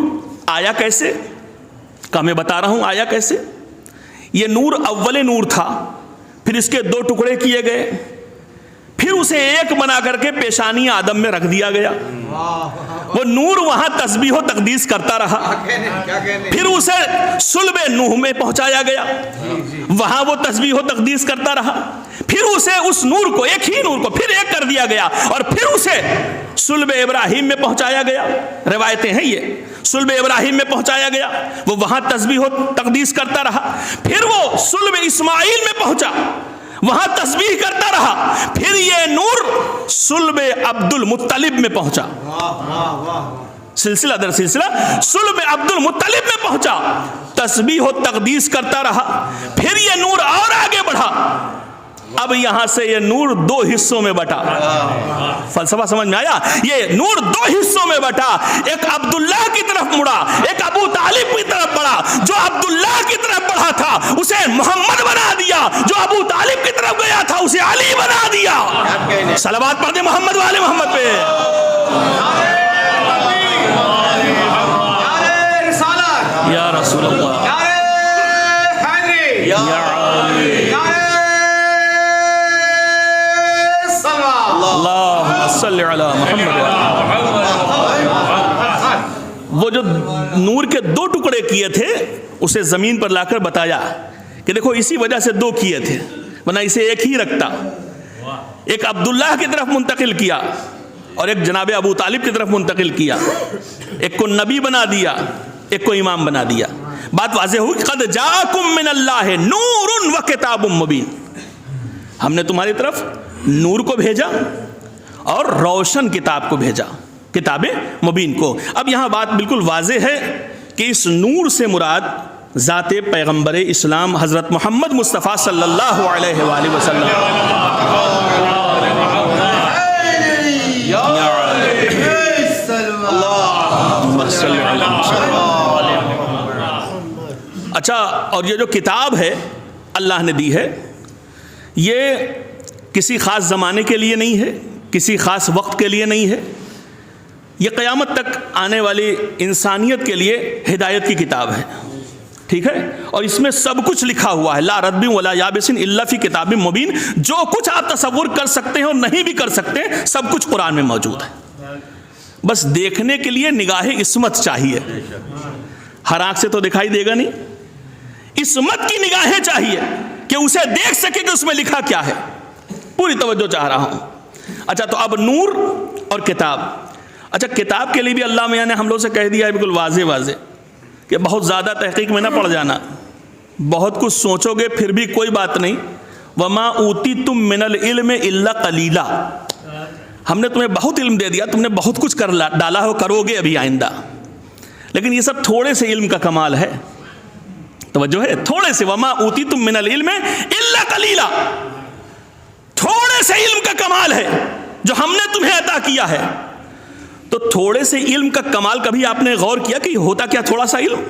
آیا کیسے؟ کہ میں بتا رہا ہوں آیا کیسے. یہ نور اول نور تھا, پھر اس کے دو ٹکڑے کیے گئے, پھر اسے ایک بنا کر کے پیشانی آدم میں رکھ دیا گیا. وہ نور وہاں تسبیح و تقدیس کرتا رہا, پھر اسے صلب نوح میں پہنچایا گیا, وہاں وہ تسبیح و تقدیس کرتا رہا, پھر اسے اس نور کو, ایک ہی نور کو پھر ایک کر دیا گیا, اور پھر اسے صلب ابراہیم میں پہنچایا گیا. روایتیں ہیں یہ, صلب ابراہیم میں پہنچایا گیا, وہ وہاں تسبیح و تقدیس کرتا رہا, پھر وہ صلب اسماعیل میں پہنچا, وہاں تسبیح کرتا رہا, پھر یہ نور صلب عبد المطلب میں پہنچا, سلسلہ در سلسلہ صلب عبد المطلب میں پہنچا, تسبیح و تقدیس کرتا رہا, پھر یہ نور اور آگے بڑھا. اب یہاں سے یہ نور دو حصوں میں بٹا. فلسفہ سمجھ میں آیا؟ یہ نور دو حصوں میں بٹا, ایک عبداللہ کی طرف مڑا, ایک ابو طالب کی طرف بڑھا. جو عبداللہ کی طرف بڑھا تھا اسے محمد بنا دیا, جو ابو طالب کی طرف گیا تھا اسے علی بنا دیا. صلوات پڑھ دیں محمد والے محمد پہ. یا رسول اللہ, یا اللہم صلی علی محمد. وہ جو نور کے دو ٹکڑے کیے تھے اسے زمین پر لا کر بتایا کہ دیکھو اسی وجہ سے دو کیے تھے, ورنہ اسے ایک ہی رکھتا. ایک عبداللہ کی طرف منتقل کیا اور ایک جناب ابو طالب کی طرف منتقل کیا, ایک کو نبی بنا دیا, ایک کو امام بنا دیا. بات واضح ہوئی, قد جاکم من اللہ نور و کتاب مبین, ہم نے تمہاری طرف نور کو بھیجا اور روشن کتاب کو بھیجا, کتاب مبین کو. اب یہاں بات بالکل واضح ہے کہ اس نور سے مراد ذات پیغمبر اسلام حضرت محمد مصطفیٰ صلی اللہ علیہ وآلہ وسلم. اچھا, اور یہ جو کتاب ہے اللہ نے دی ہے یہ کسی خاص زمانے کے لیے نہیں ہے, کسی خاص وقت کے لیے نہیں ہے, یہ قیامت تک آنے والی انسانیت کے لیے ہدایت کی کتاب ہے. ٹھیک ہے, اور اس میں سب کچھ لکھا ہوا ہے, لا رتب ولا یابس الا فی کتاب مبین. جو کچھ آپ تصور کر سکتے ہیں اور نہیں بھی کر سکتے سب کچھ قرآن میں موجود ہے. بس دیکھنے کے لیے نگاہ عصمت چاہیے, ہر آنکھ سے تو دکھائی دے گا نہیں, عصمت کی نگاہیں چاہیے کہ اسے دیکھ سکے کہ اس میں لکھا کیا ہے. پوری توجہ چاہ رہا ہوں. اچھا, تو اب نور اور کتاب. اچھا, کتاب کے لیے بھی اللہ میاں نے ہم لوگ سے کہہ دیا ہے بالکل واضح کہ بہت زیادہ تحقیق میں نہ پڑ جانا, بہت کچھ سوچو گے پھر بھی کوئی بات نہیں. وما اوتیتم من العلم الا قلیلا, ہم نے تمہیں بہت علم دے دیا, تم نے بہت کچھ کر ڈالا ہے, کرو گے ابھی آئندہ, لیکن یہ سب تھوڑے سے علم کا کمال ہے. توجہ ہے, تھوڑے سے. وما اوتیتم من العلم الا قلیلا, تھوڑے سے علم کا کمال ہے جو ہم نے تمہیں عطا کیا ہے. تو تھوڑے سے علم کا کمال کبھی آپ نے غور کیا کہ ہوتا کیا تھوڑا سا علم؟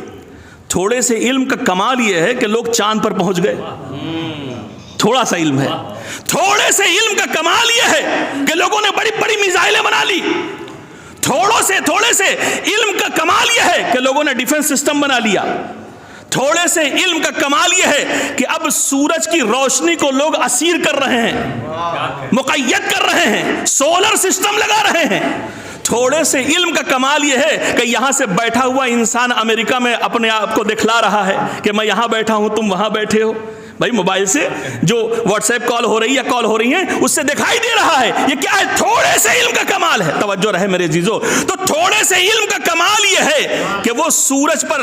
تھوڑے سے علم کا کمال یہ ہے کہ لوگ چاند پر پہنچ گئے, تھوڑا سا علم ہے. تھوڑے سے علم کا کمال یہ ہے کہ لوگوں نے بڑی بڑی میزائلیں بنا لی. تھوڑے سے علم کا کمال یہ ہے کہ لوگوں نے ڈیفنس سسٹم بنا لیا. تھوڑے سے علم کا کمال یہ ہے کہ اب سورج کی روشنی کو لوگ اسیر کر رہے ہیں, مقید کر رہے ہیں, سولر سسٹم لگا رہے ہیں. تھوڑے سے علم کا کمال یہ ہے کہ یہاں سے بیٹھا ہوا انسان امریکہ میں اپنے آپ کو دکھلا رہا ہے کہ میں یہاں بیٹھا ہوں، تم وہاں بیٹھے ہو. بھائی موبائل سے جو واٹس ایپ کال ہو رہی ہے، کال ہو رہی ہیں، اس سے دکھائی دے رہا ہے. یہ کیا ہے؟ تھوڑے سے علم کا کمال ہے. توجہ رہے میرے عزیزو. تو تھوڑے سے علم کا کمال یہ ہے کہ وہ سورج پر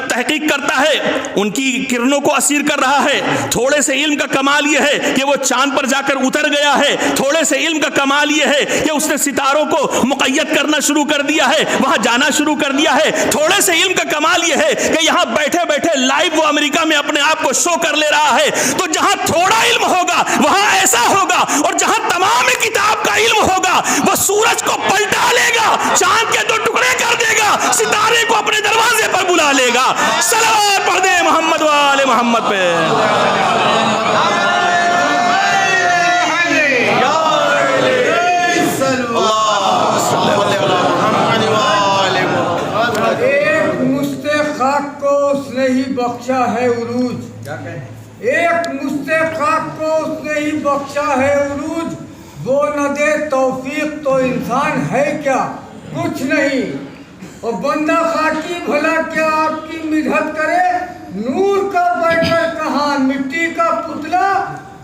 تحقیق کرتا ہے، ان کی کرنوں کو اسیر کر رہا ہے. تھوڑے سے علم کا کمال یہ ہے کہ وہ چاند پر جا کر اتر گیا ہے. تھوڑے سے علم کا کمال یہ ہے کہ اس نے ستاروں کو مقید کرنا شروع کر دیا ہے، وہاں جانا شروع کر دیا ہے. تھوڑے سے علم کا کمال یہ ہے کہ یہاں بیٹھے بیٹھے لائیو وہ امریکہ میں اپنے آپ کو شو کر لے رہا ہے. تو جہاں تھوڑا علم ہوگا وہاں ایسا ہوگا، اور جہاں تمام کتاب کا علم ہوگا وہ سورج کو پلٹا لے گا، چاند کے 2 ٹکڑے کر دے گا، ستارے کو اپنے دروازے پر بلا لے گا. صلوات پڑھ دے محمد و آل محمد پہ. ایک مشت خاک کو اس نے ہی بخشا ہے عروج، ایک مشت خاک کو اس نے ہی بخشا ہے عروج. وہ نہ دے توفیق تو انسان ہے کیا؟ کچھ نہیں. اور بندہ خاکی بھلا کیا آپ کی مدحت کرے؟ نور کا بیٹھ کر کہاں مٹی کا پتلا؟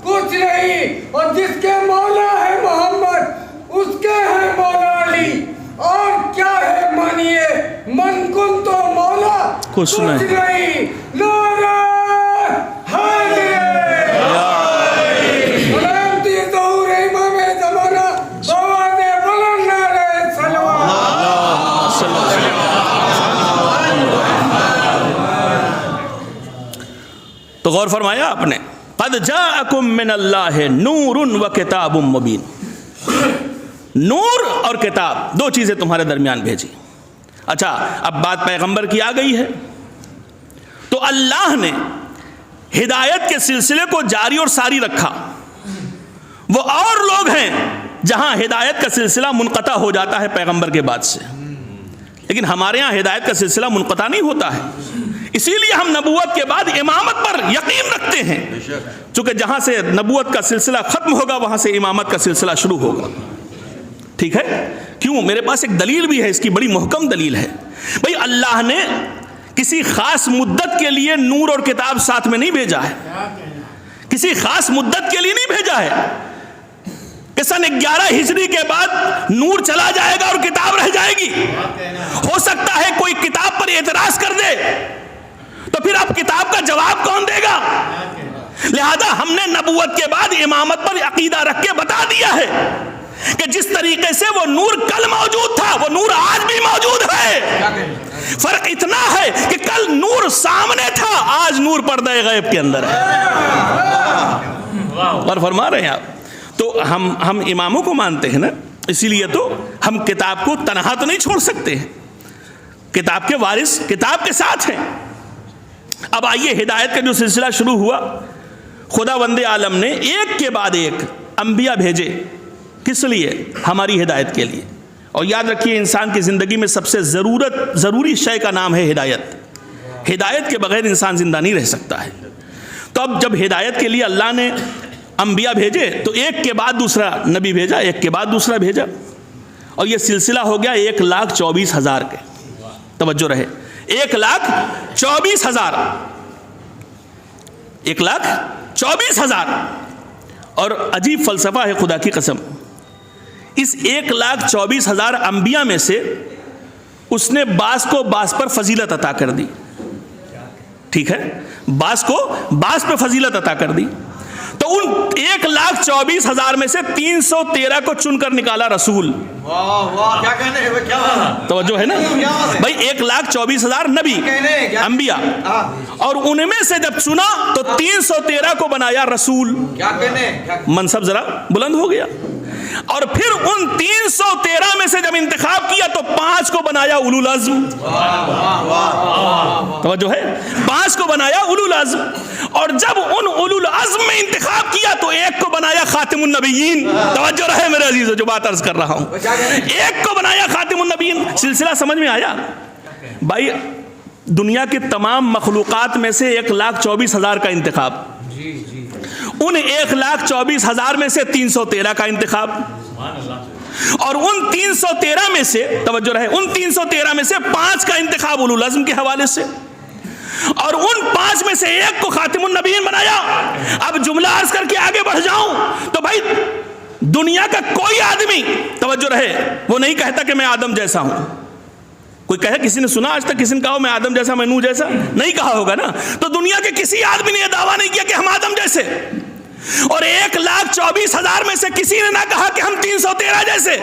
کچھ نہیں. اور جس کے مولا ہے محمد اس کے ہے مولا علی. اور کیا ہے مانیے، من کن تو مولا کچھ نہیں. نعرہ حیدر علامتی ظہور امام زمانہ بواز بلند نعرہ صلوات. تو غور فرمایا آپ نے، قد جاءکم من اللہ نور و کتاب مبین. نور اور کتاب 2 چیزیں تمہارے درمیان بھیجی. اچھا اب بات پیغمبر کی آ گئی ہے، تو اللہ نے ہدایت کے سلسلے کو جاری اور ساری رکھا. وہ اور لوگ ہیں جہاں ہدایت کا سلسلہ منقطع ہو جاتا ہے پیغمبر کے بعد سے، لیکن ہمارے ہاں ہدایت کا سلسلہ منقطع نہیں ہوتا ہے. اسی لیے ہم نبوت کے بعد امامت پر یقین رکھتے ہیں، چونکہ جہاں سے نبوت کا سلسلہ ختم ہوگا وہاں سے امامت کا سلسلہ شروع ہوگا. ٹھیک ہے؟ کیوں؟ میرے پاس ایک دلیل بھی ہے، اس کی بڑی محکم دلیل ہے. بھئی اللہ نے کسی خاص مدت کے لیے نور اور کتاب ساتھ میں نہیں بھیجا ہے، کسی خاص مدت کے لیے نہیں بھیجا ہے کہ سن 11 ہجری کے بعد نور چلا جائے گا اور کتاب رہ جائے گی. ہو سکتا ہے کوئی کتاب پر اعتراض کر دے، تو پھر اب کتاب کا جواب کون دے گا؟ لہذا ہم نے نبوت کے بعد امامت پر عقیدہ رکھ کے بتا دیا ہے کہ جس طریقے سے وہ نور کل موجود تھا وہ نور آج بھی موجود ہے. فرق اتنا ہے کہ کل نور سامنے تھا، آج نور پردہ غیب کے اندر ہے. اور فرما رہے ہیں آپ. تو ہم اماموں کو مانتے ہیں نا، اسی لیے تو ہم کتاب کو تنہا تو نہیں چھوڑ سکتے ہیں. کتاب کے وارث کتاب کے ساتھ ہیں. اب آئیے ہدایت کا جو سلسلہ شروع ہوا، خدا بند عالم نے ایک کے بعد ایک انبیاء بھیجے. کس لیے؟ ہماری ہدایت کے لیے. اور یاد رکھیے انسان کی زندگی میں سب سے ضروری شے کا نام ہے ہدایت. ہدایت کے بغیر انسان زندہ نہیں رہ سکتا ہے. تو اب جب ہدایت کے لیے اللہ نے انبیاء بھیجے تو ایک کے بعد دوسرا نبی بھیجا، ایک کے بعد دوسرا بھیجا، اور یہ سلسلہ ہو گیا 1,24,000 کے. توجہ رہے، 1,24,000 1,24,000. اور عجیب فلسفہ ہے خدا کی قسم، اس 1,24,000 انبیاء میں سے اس نے بعض کو بعض پر فضیلت عطا کر دی. ٹھیک ہے؟ بعض کو بعض پہ فضیلت عطا کر دی. تو ان 1,24,000 میں سے 313 کو چن کر نکالا رسول. کیا کہنے ہیں؟ توجہ ہے نا بھائی، 1,24,000 نبی انبیاء، اور ان میں سے جب چنا تو 313 کو بنایا رسول. کیا کہنے ہیں؟ منصب ذرا بلند ہو گیا. اور پھر ان 313 میں سے جب انتخاب کیا تو 5 کو بنایا اولو العزم. توجہ ہے، 5 کو بنایا اولو العزم. اور جب ان اولو العزم میں انتخاب کیا تو 1 کو بنایا خاتم النبیین. توجہ رہے میرے عزیزو جو بات عرض کر رہا ہوں، 1 کو بنایا خاتم النبیین. سلسلہ سمجھ میں آیا؟ بھائی دنیا کے تمام مخلوقات میں سے 1,24,000 کا انتخاب، ان 1,24,000 میں سے 313 کا انتخاب. اور ان 313 میں سے توجہ رہے، ان 313 میں سے 5 کا انتخاب اولو العزم کے حوالے سے، اور ان 5 میں سے ایک کو خاتم النبیین بنایا۔ اب جملہ عرض کر کے آگے بڑھ جاؤں تو بھائی دنیا کا کوئی آدمی توجہ رہے وہ نہیں کہتا کہ میں آدم جیسا ہوں۔ کوئی کہے، کسی نے سنا آج تک کسی نے کہا میں آدم جیسا، میں نوح جیسا؟ نہیں کہا ہوگا نا۔ تو دنیا کے کسی آدمی نے یہ دعویٰ نہیں کیا کہ ہم آدم جیسے، اور 1,24,000 میں سے کسی نے نہ کہا کہ ہم 313 جیسے،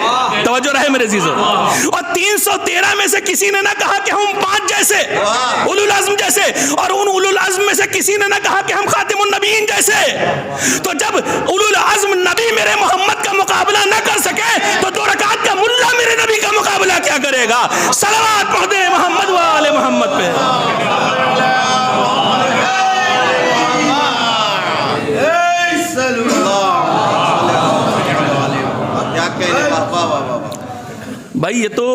توجہ رہے میرے عزیزو، اور 313 میں سے کسی نے نہ کہا کہ ہم 5 جیسے اولو العزم جیسے، اور ان اولو العزم میں سے کسی نے نہ کہا کہ ہم خاتم النبیین جیسے۔ تو جب اولو العزم نبی میرے محمد کا مقابلہ نہ کر سکے تو 2 رکعت کا ملا میرے نبی کا مقابلہ کیا کرے گا؟ صلوات پڑھ دیں محمد و آل محمد پہ۔ بھائی یہ تو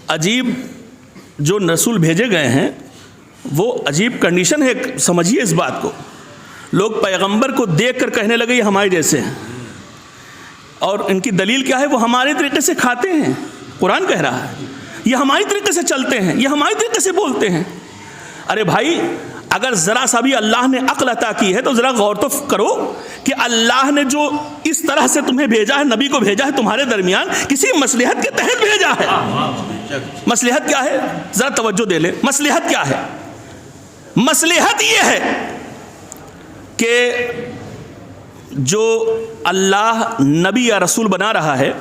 عجیب جو رسول بھیجے گئے ہیں وہ عجیب کنڈیشن ہے، سمجھیے اس بات کو۔ لوگ پیغمبر کو دیکھ کر کہنے لگے یہ ہمارے جیسے ہیں، اور ان کی دلیل کیا ہے؟ وہ ہمارے طریقے سے کھاتے ہیں، قرآن کہہ رہا ہے، یہ ہماری طریقے سے چلتے ہیں، یہ ہماری طریقے سے بولتے ہیں۔ ارے بھائی اگر ذرا سا بھی اللہ نے عقل عطا کی ہے تو ذرا غور تو کرو کہ اللہ نے جو اس طرح سے تمہیں بھیجا ہے، نبی کو بھیجا ہے تمہارے درمیان، کسی مصلحت کے تحت بھیجا ہے۔ مصلحت کیا ہے؟ ذرا توجہ دے لیں، مصلحت کیا ہے؟ مصلحت یہ ہے کہ جو اللہ نبی یا رسول بنا رہا ہے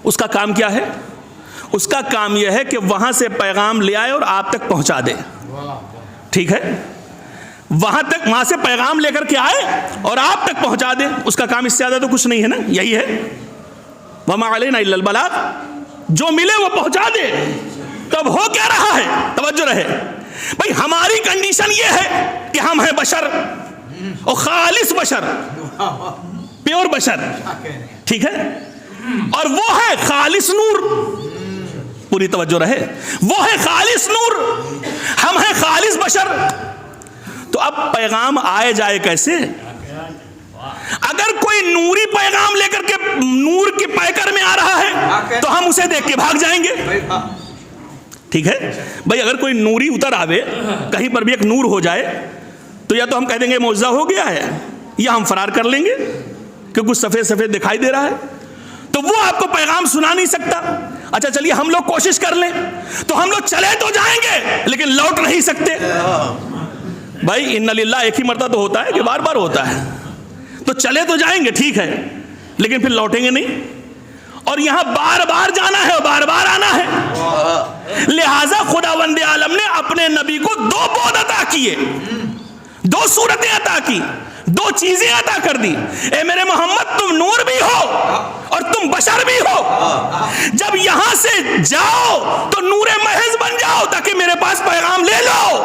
اس کا کام کیا ہے؟ اس کا کام یہ ہے کہ وہاں سے پیغام لے آئے اور آپ تک پہنچا دے، ٹھیک ہے؟ وہاں سے پیغام لے کر کے آئے اور آپ تک پہنچا دے، اس کا کام اس سے زیادہ تو کچھ نہیں ہے نا، یہی ہے وَمَا عَلَيْنَا إِلَّا الْبَلَاغُ، جو ملے وہ پہنچا دے۔ تب ہو کیا رہا ہے؟ توجہ رہے بھائی، ہماری کنڈیشن یہ ہے کہ ہم ہیں بشر، اور خالص بشر، پیور بشر، ٹھیک ہے؟ اور وہ ہے خالص نور، پوری توجہ رہے، وہ ہے خالص نور، ہم ہیں خالص بشر۔ تو اب پیغام آئے جائے کیسے؟ اگر کوئی نوری پیغام لے کر کے نور کے پیکر میں آ رہا ہے تو ہم اسے دیکھ کے بھاگ جائیں گے، ٹھیک ہے بھائی؟ اگر کوئی نوری اتر آوے، کہیں پر بھی ایک نور ہو جائے تو یا تو ہم کہہ دیں گے معجزہ ہو گیا ہے، یا ہم فرار کر لیں گے کہ کچھ سفید سفید دکھائی دے رہا ہے، تو وہ آپ کو پیغام سنا نہیں سکتا۔ اچھا چلیے ہم لوگ کوشش کر لیں، تو ہم لوگ چلے تو جائیں گے لیکن لوٹ نہیں سکتے۔ بھائی ان للہ ایک ہی مرتبہ تو ہوتا ہے کہ بار بار ہوتا ہے، تو چلے تو جائیں گے ٹھیک ہے، لیکن پھر لوٹیں گے نہیں، اور یہاں بار بار جانا ہے اور بار بار آنا ہے۔ لہٰذا خداوند عالم نے اپنے نبی کو 2 بعد عطا کیے، 2 صورتیں عطا کی، 2 چیزیں عطا کر دی۔ اے میرے محمد تم نور بھی ہو اور تم بشر بھی ہو، جب یہاں سے جاؤ تو نور محض بن جاؤ تاکہ میرے پاس پیغام لے لو،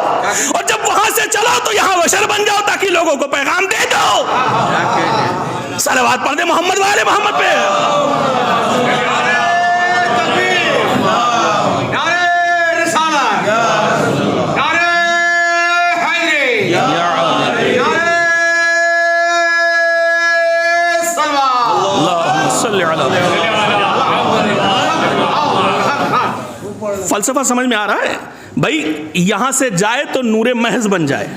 اور جب وہاں سے چلو تو یہاں بشر بن جاؤ تاکہ لوگوں کو پیغام دے دو۔ صلوات پڑھ دے محمد والے محمد پہ۔ فلسفہ سمجھ میں آ رہا ہے بھائی؟ یہاں سے جائے تو نور محض بن جائے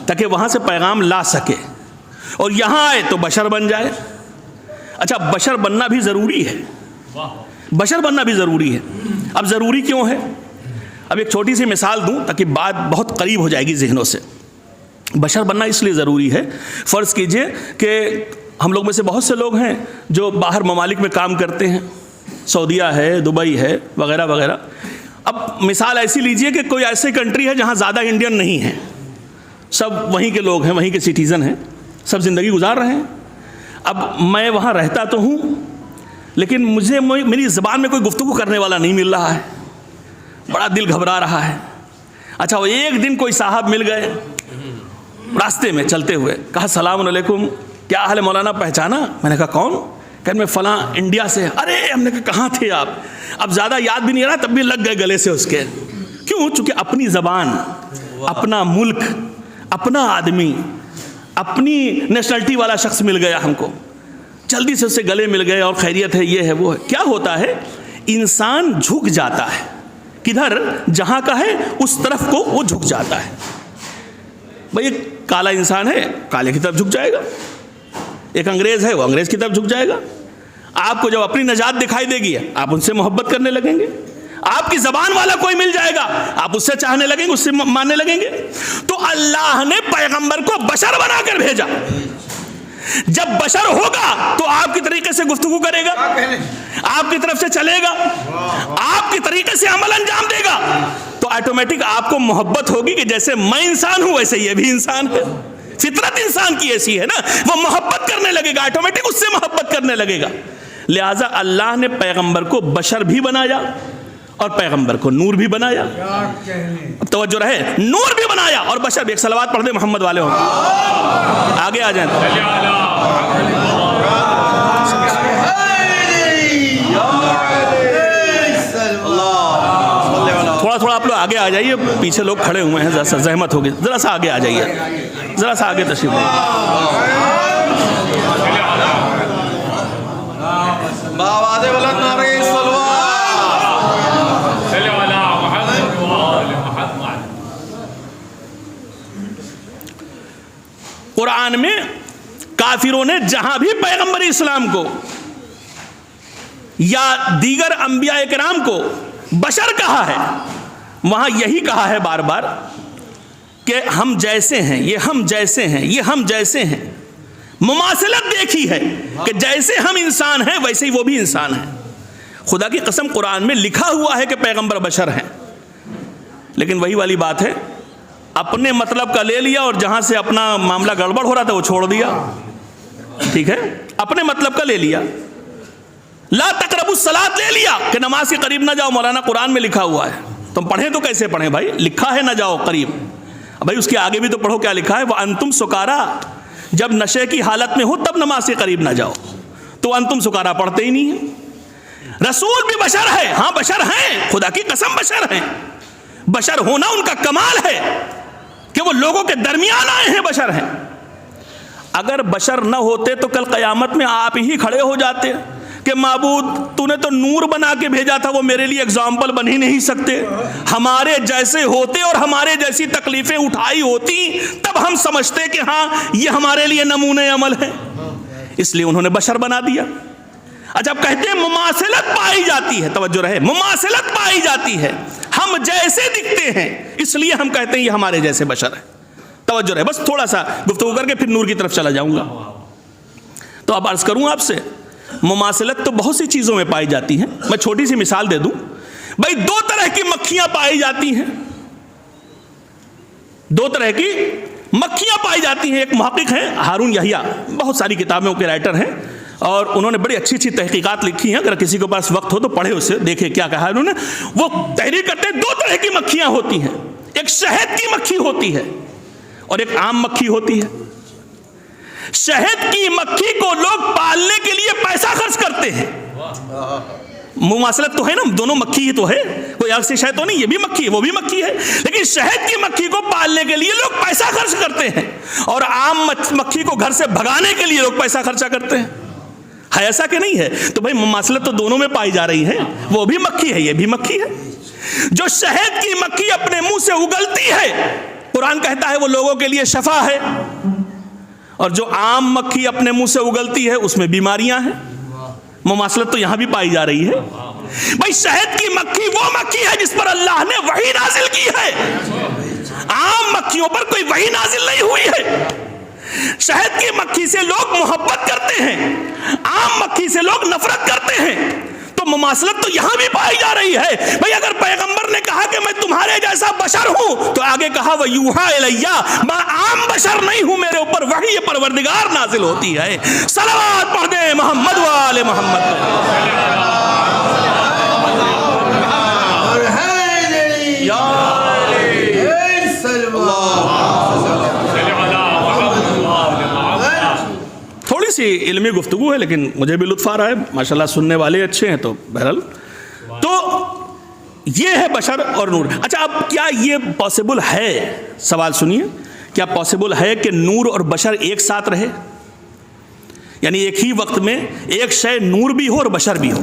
تاکہ وہاں سے پیغام لا سکے، اور یہاں آئے تو بشر بن جائے۔ اچھا بشر بننا بھی ضروری ہے، بشر بننا بھی ضروری ہے۔ اب ضروری کیوں ہے؟ اب ایک چھوٹی سی مثال دوں تاکہ بات بہت قریب ہو جائے گی ذہنوں سے۔ بشر بننا اس لیے ضروری ہے، فرض کیجئے کہ ہم لوگ میں سے بہت سے لوگ ہیں جو باہر ممالک میں کام کرتے ہیں، سعودیہ ہے، دبئی ہے، وغیرہ وغیرہ۔ اب مثال ایسی لیجئے کہ کوئی ایسی کنٹری ہے جہاں زیادہ انڈین نہیں ہیں، سب وہیں کے لوگ ہیں، وہیں کے سٹیزن ہیں، سب زندگی گزار رہے ہیں۔ اب میں وہاں رہتا تو ہوں لیکن مجھے میری زبان میں کوئی گفتگو کرنے والا نہیں مل رہا ہے، بڑا دل گھبرا رہا ہے۔ اچھا وہ ایک دن کوئی صاحب مل گئے راستے میں چلتے ہوئے، کہا السلام علیکم، کیا حال ہے مولانا، پہچانا؟ میں نے کہا کون؟ کہ میں فلاں انڈیا سے۔ ارے ہم نے کہا کہاں تھے آپ؟ اب زیادہ یاد بھی نہیں رہا، تب بھی لگ گئے گلے سے اس کے۔ کیوں؟ چونکہ اپنی زبان، اپنا ملک، اپنا آدمی، اپنی نیشنلٹی والا شخص مل گیا ہم کو۔ جلدی سے اس سے گلے مل گئے اور خیریت ہے، یہ ہے وہ ہے. کیا ہوتا ہے، انسان جھک جاتا ہے، کدھر جہاں کا ہے اس طرف کو وہ جھک جاتا ہے. بھئی ایک کالا انسان ہے، کالے کی طرف جھک جائے گا. ایک انگریز ہے، وہ انگریز کی طرف جھک جائے گا. آپ کو جب اپنی نجات دکھائی دے گی آپ ان سے محبت کرنے لگیں گے. آپ کی زبان والا کوئی مل جائے گا آپ اس سے چاہنے لگیں گے، اس سے ماننے لگیں گے. تو اللہ نے پیغمبر کو بشر بنا کر بھیجا. جب بشر ہوگا تو آپ کی طریقے سے گفتگو کرے گا، آپ کی طرف سے چلے گا، آپ کی طریقے سے عمل انجام دے گا. تو آٹومیٹک آپ کو محبت ہوگی کہ جیسے میں انسان ہوں ویسے یہ بھی انسان ہے. فطرت انسان کی ایسی ہے نا، وہ محبت کرنے لگے گا، آٹومیٹک اس سے محبت کرنے لگے گا. لہٰذا اللہ نے پیغمبر کو بشر بھی بنایا اور پیغمبر کو نور بھی بنایا. اب توجہ رہے، نور بھی بنایا اور بشر بھی. ایک صلوات پڑھ دے محمد والے ہوں. آگے آ جائیں. تھوڑا تھوڑا آپ لوگ آگے آ جائیے، پیچھے لوگ کھڑے ہوئے ہیں، ذرا سا زحمت ہوگی، ذرا سا آگے آ جائیے، ذرا سا آگے تشریف لائیے. باوازِ بلند نعرہ صلوات. قرآن میں کافروں نے جہاں بھی پیغمبر اسلام کو یا دیگر انبیاء کرام کو بشر کہا ہے، وہاں یہی کہا ہے بار بار کہ ہم جیسے ہیں، یہ ہم جیسے ہیں، یہ ہم جیسے ہیں. مماثلت دیکھی ہے کہ جیسے ہم انسان ہیں ویسے ہی وہ بھی انسان ہیں. خدا کی قسم قرآن میں لکھا ہوا ہے کہ پیغمبر بشر ہیں، لیکن وہی والی بات ہے، اپنے مطلب کا لے لیا اور جہاں سے اپنا معاملہ گڑبڑ ہو رہا تھا وہ چھوڑ دیا. ٹھیک ہے، اپنے مطلب کا لے لیا. لا تقربوا الصلاۃ لے لیا کہ نماز کے قریب نہ جاؤ. مولانا قرآن میں لکھا ہوا ہے، تم پڑھیں تو کیسے پڑھیں بھائی، لکھا ہے نہ جاؤ قریب. بھائی اس کے آگے بھی تو پڑھو کیا لکھا ہے، وَأَنْتُمْ سُكَارَىٰ، جب نشے کی حالت میں ہو تب نماز کے قریب نہ جاؤ. تو انتم سکارا پڑھتے ہی نہیں ہیں. رسول بھی بشر ہے، ہاں بشر ہیں، خدا کی قسم بشر ہیں. بشر ہونا ان کا کمال ہے کہ وہ لوگوں کے درمیان آئے ہیں، بشر ہیں. اگر بشر نہ ہوتے تو کل قیامت میں آپ ہی کھڑے ہو جاتے کہ معبود تو نے تو نور بنا کے بھیجا تھا، وہ میرے لیے اگزامپل بن ہی نہیں سکتے. ہمارے جیسے ہوتے اور ہمارے جیسی تکلیفیں اٹھائی ہوتی تب ہم سمجھتے کہ ہاں یہ ہمارے لیے نمونے عمل ہے. اس لیے انہوں نے بشر بنا دیا. اچھا اب کہتے ہیں مماثلت پائی جاتی ہے، توجہ رہے، مماثلت پائی جاتی ہے، ہم جیسے دکھتے ہیں اس لیے ہم کہتے ہیں یہ ہمارے جیسے بشر ہے. توجہ رہے، بس تھوڑا سا گفتگو کر کے پھر نور کی طرف چلا جاؤں گا. تو اب عرض کروں آپ سے، مماثلت تو بہت سی چیزوں میں پائی جاتی ہیں. میں چھوٹی سی مثال دے دوں. بھائی دو طرح کی مکھیاں پائی جاتی ہیں، دو طرح کی مکھیاں پائی جاتی ہیں. ایک محقق ہیں ہارون یحییٰ، بہت ساری کتابوں کے رائٹر ہیں اور انہوں نے بڑی اچھی اچھی تحقیقات لکھی ہیں. اگر کسی کے پاس وقت ہو تو پڑھے اسے، دیکھے کیا کہا انہوں نے. وہ تحریر کرتے ہیں دو طرح کی مکھیاں ہوتی ہیں، ایک شہد کی مکھی ہوتی ہے اور ایک عام مکھی ہوتی ہے. شہد کی مکھی کو لوگ پالنے کے لیے پیسہ خرچ کرتے ہیں. مماثلت تو ہے نا، دونوں مکھی ہی تو ہے، کوئی الگ سے شہد تو نہیں، یہ بھی مکھی ہے وہ بھی مکھی ہے. لیکن شہد کی مکھی کو پالنے کے لیے لوگ پیسہ خرچ کرتے ہیں اور عام مکھی کو گھر سے بھگانے کے لیے لوگ پیسہ خرچہ کرتے ہیں. ہے ایسا کہ نہیں ہے؟ تو بھائی مماثلت تو دونوں میں پائی جا رہی ہے، وہ بھی مکھی ہے یہ بھی مکھی ہے. جو شہد کی مکھی اپنے منہ سے اگلتی ہے، قرآن کہتا ہے وہ لوگوں کے لیے شفا ہے، اور جو عام مکھی اپنے منہ سے اگلتی ہے اس میں بیماریاں ہیں. مماثلت تو یہاں بھی پائی جا رہی ہے. بھائی شہد کی مکھی وہ مکھی ہے جس پر اللہ نے وحی نازل کی ہے، عام مکھیوں پر کوئی وحی نازل نہیں ہوئی ہے. شہد کی مکھی سے لوگ محبت کرتے ہیں، عام مکھی سے لوگ نفرت کرتے ہیں. تو مماثلت تو یہاں بھی پائی جا رہی ہے. بھئی اگر پیغمبر نے کہا کہ میں تمہارے جیسا بشر ہوں تو آگے کہا وَيُوحَىٰ إِلَيَّ، میں عام بشر نہیں ہوں، میرے اوپر وحی پروردگار نازل ہوتی ہے. صلوات پڑھ دیں محمد وآل محمد. تھوڑی سی علمی گفتگو ہے لیکن مجھے بھی لطف آ رہا ہے، ماشاءاللہ سننے والے اچھے ہیں. تو بہرحال تو یہ ہے بشر اور نور. اچھا اب کیا یہ پاسبل ہے، سوال سنیے، کیا پاسبل ہے کہ نور اور بشر ایک ساتھ رہے؟ یعنی ایک ہی وقت میں ایک شے نور بھی ہو اور بشر بھی ہو.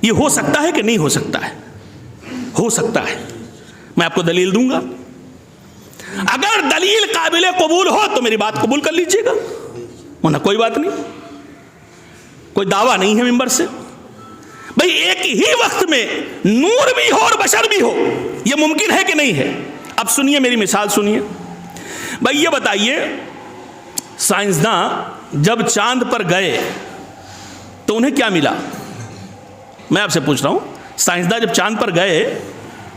یہ ہو سکتا ہے کہ نہیں ہو سکتا ہے؟ ہو سکتا ہے. میں آپ کو دلیل دوں گا. اگر دلیل قابل قبول ہو تو میری بات قبول کر لیجئے گا، ورنہ کوئی بات نہیں. کوئی دعویٰ نہیں ہے ممبر سے. بھئی ایک ہی وقت میں نور بھی ہو اور بشر بھی ہو، یہ ممکن ہے کہ نہیں ہے؟ اب سنیے میری مثال سنیے. بھئی یہ بتائیے، سائنسداں جب چاند پر گئے تو انہیں کیا ملا؟ میں آپ سے پوچھ رہا ہوں، سائنسداں جب چاند پر گئے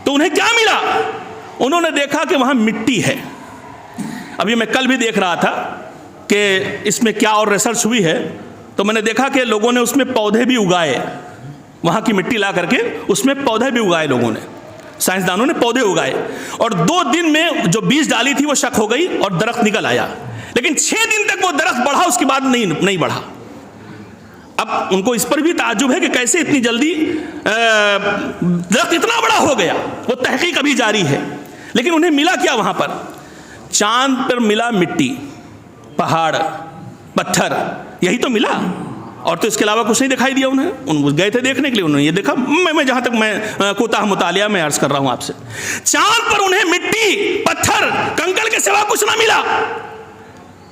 تو انہیں کیا ملا؟ انہوں نے دیکھا کہ وہاں مٹی ہے. ابھی میں کل بھی دیکھ رہا تھا کہ اس میں کیا اور ریسرچ ہوئی ہے، تو میں نے دیکھا کہ لوگوں نے اس میں پودے بھی اگائے. وہاں کی مٹی لا کر کے اس میں پودے بھی اگائے لوگوں نے، سائنسدانوں نے پودے اگائے. اور 2 دن میں جو بیج ڈالی تھی وہ شک ہو گئی اور درخت نکل آیا. لیکن 6 دن تک وہ درخت بڑھا، اس کے بعد نہیں بڑھا. اب ان کو اس پر بھی تعجب ہے کہ کیسے اتنی جلدی درخت اتنا بڑا ہو گیا. وہ تحقیق ابھی جاری ہے. لیکن انہیں ملا کیا وہاں پر؟ چاند پر ملا مٹی، پہاڑ، پتھر، یہی تو ملا. اور تو اس کے علاوہ کچھ نہیں دکھائی دیا انہیں. ان گئے تھے دیکھنے کے لیے، انہوں نے یہ دیکھا. میں جہاں تک میں کوتاہ مطالعہ میں عرض کر رہا ہوں آپ سے، چاند پر انہیں مٹی، پتھر، کنکر کے سوا کچھ نہ ملا.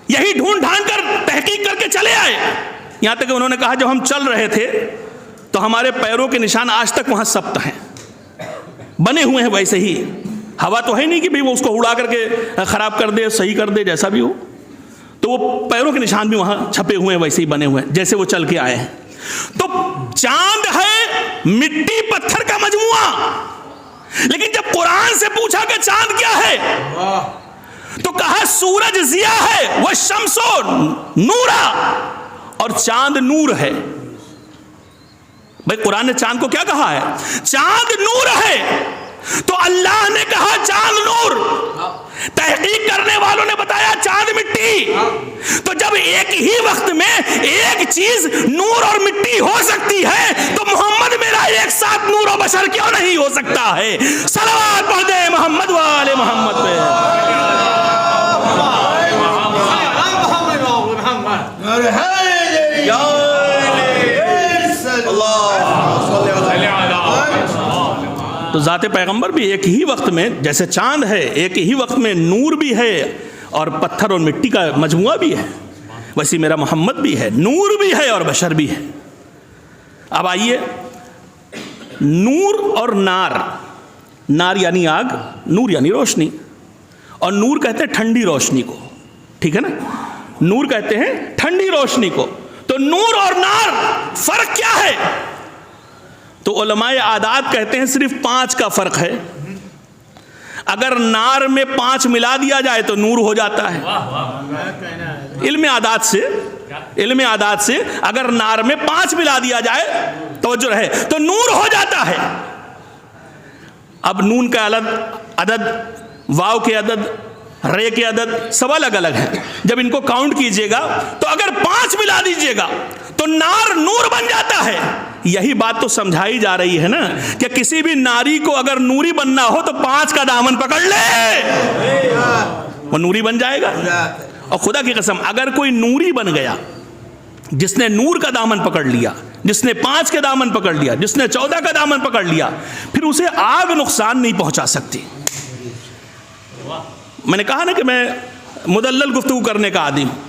یہی ڈھونڈ ڈھانڈ کر تحقیق کر کے چلے آئے. یہاں تک کہ انہوں نے کہا جب ہم چل رہے تھے تو ہمارے پیروں کے نشان آج تک وہاں ثبت ہیں، بنے ہوئے ہیں ویسے ہی. ہوا تو ہے نہیں کہ وہ اس کو اڑا کر کے خراب کر دے، صحیح کر دے، جیسا بھی ہو. تو وہ پیروں کے نشان بھی وہاں چھپے ہوئے ہیں، ویسے ہی بنے ہوئے ہیں جیسے وہ چل کے آئے ہیں. تو چاند ہے مٹی پتھر کا مجموعہ. لیکن جب قرآن سے پوچھا کہ چاند کیا ہے تو کہا سورج ضیاء ہے، وہ شمس نورا، اور چاند نور ہے. بھائی قرآن نے چاند کو کیا کہا ہے؟ چاند نور ہے. تو اللہ نے کہا چاند نور. تحقیق کرنے والوں نے بتایا چاند مٹی. تو جب ایک ہی وقت میں ایک چیز نور اور مٹی ہو سکتی ہے تو محمد میرا ایک ساتھ نور و بشر کیوں نہیں ہو سکتا ہے؟ صلوات پڑھ دے محمد وآل محمد پہ. تو ذات پیغمبر بھی ایک ہی وقت میں، جیسے چاند ہے ایک ہی وقت میں نور بھی ہے اور پتھر اور مٹی کا مجموعہ بھی ہے، ویسے میرا محمد بھی ہے، نور بھی ہے اور بشر بھی ہے. اب آئیے، نور اور نار، نار یعنی آگ، نور یعنی روشنی. اور نور کہتے ہیں ٹھنڈی روشنی کو، ٹھیک ہے نا؟ نور کہتے ہیں ٹھنڈی روشنی کو. تو نور اور نار فرق کیا ہے؟ تو علماء عادات کہتے ہیں صرف 5 کا فرق ہے. اگر نار میں 5 ملا دیا جائے تو نور ہو جاتا ہے. علم عادات سے اگر نار میں 5 ملا دیا جائے توجہ رہے تو نور ہو جاتا ہے. اب نون کا عدد، واو کے عدد، رے کے عدد سب الگ الگ ہیں. جب ان کو کاؤنٹ کیجئے گا تو اگر 5 ملا دیجئے گا تو نار نور بن جاتا ہے. یہی بات تو سمجھائی جا رہی ہے نا کہ کسی بھی ناری کو اگر نوری بننا ہو تو 5 کا دامن پکڑ لے، وہ نوری بن جائے گا. اور خدا کی قسم اگر کوئی نوری بن گیا، جس نے نور کا دامن پکڑ لیا، جس نے 5 کے دامن پکڑ لیا، جس نے 14 کا دامن پکڑ لیا، پھر اسے آگ نقصان نہیں پہنچا سکتی. میں نے کہا نا کہ میں مدلل گفتگو کرنے کا عادی ہوں.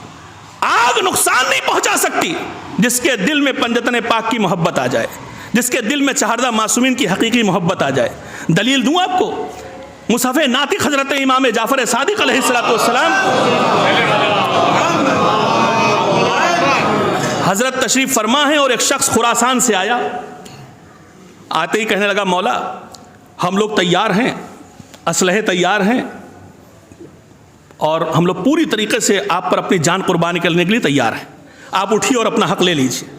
آگ نقصان نہیں پہنچا سکتی جس کے دل میں پنجتن پاک کی محبت آ جائے، جس کے دل میں چہاردہ معصومین کی حقیقی محبت آ جائے. دلیل دوں آپ کو، مصحف ناطق حضرت امام جعفر صادق علیہ السلام حضرت تشریف فرما ہے اور ایک شخص خراسان سے آیا. آتے ہی کہنے لگا مولا ہم لوگ تیار ہیں، اسلحے تیار ہیں، اور ہم لوگ پوری طریقے سے آپ پر اپنی جان قربانی کرنے کے لیے تیار ہیں. آپ اٹھیے اور اپنا حق لے لیجیے.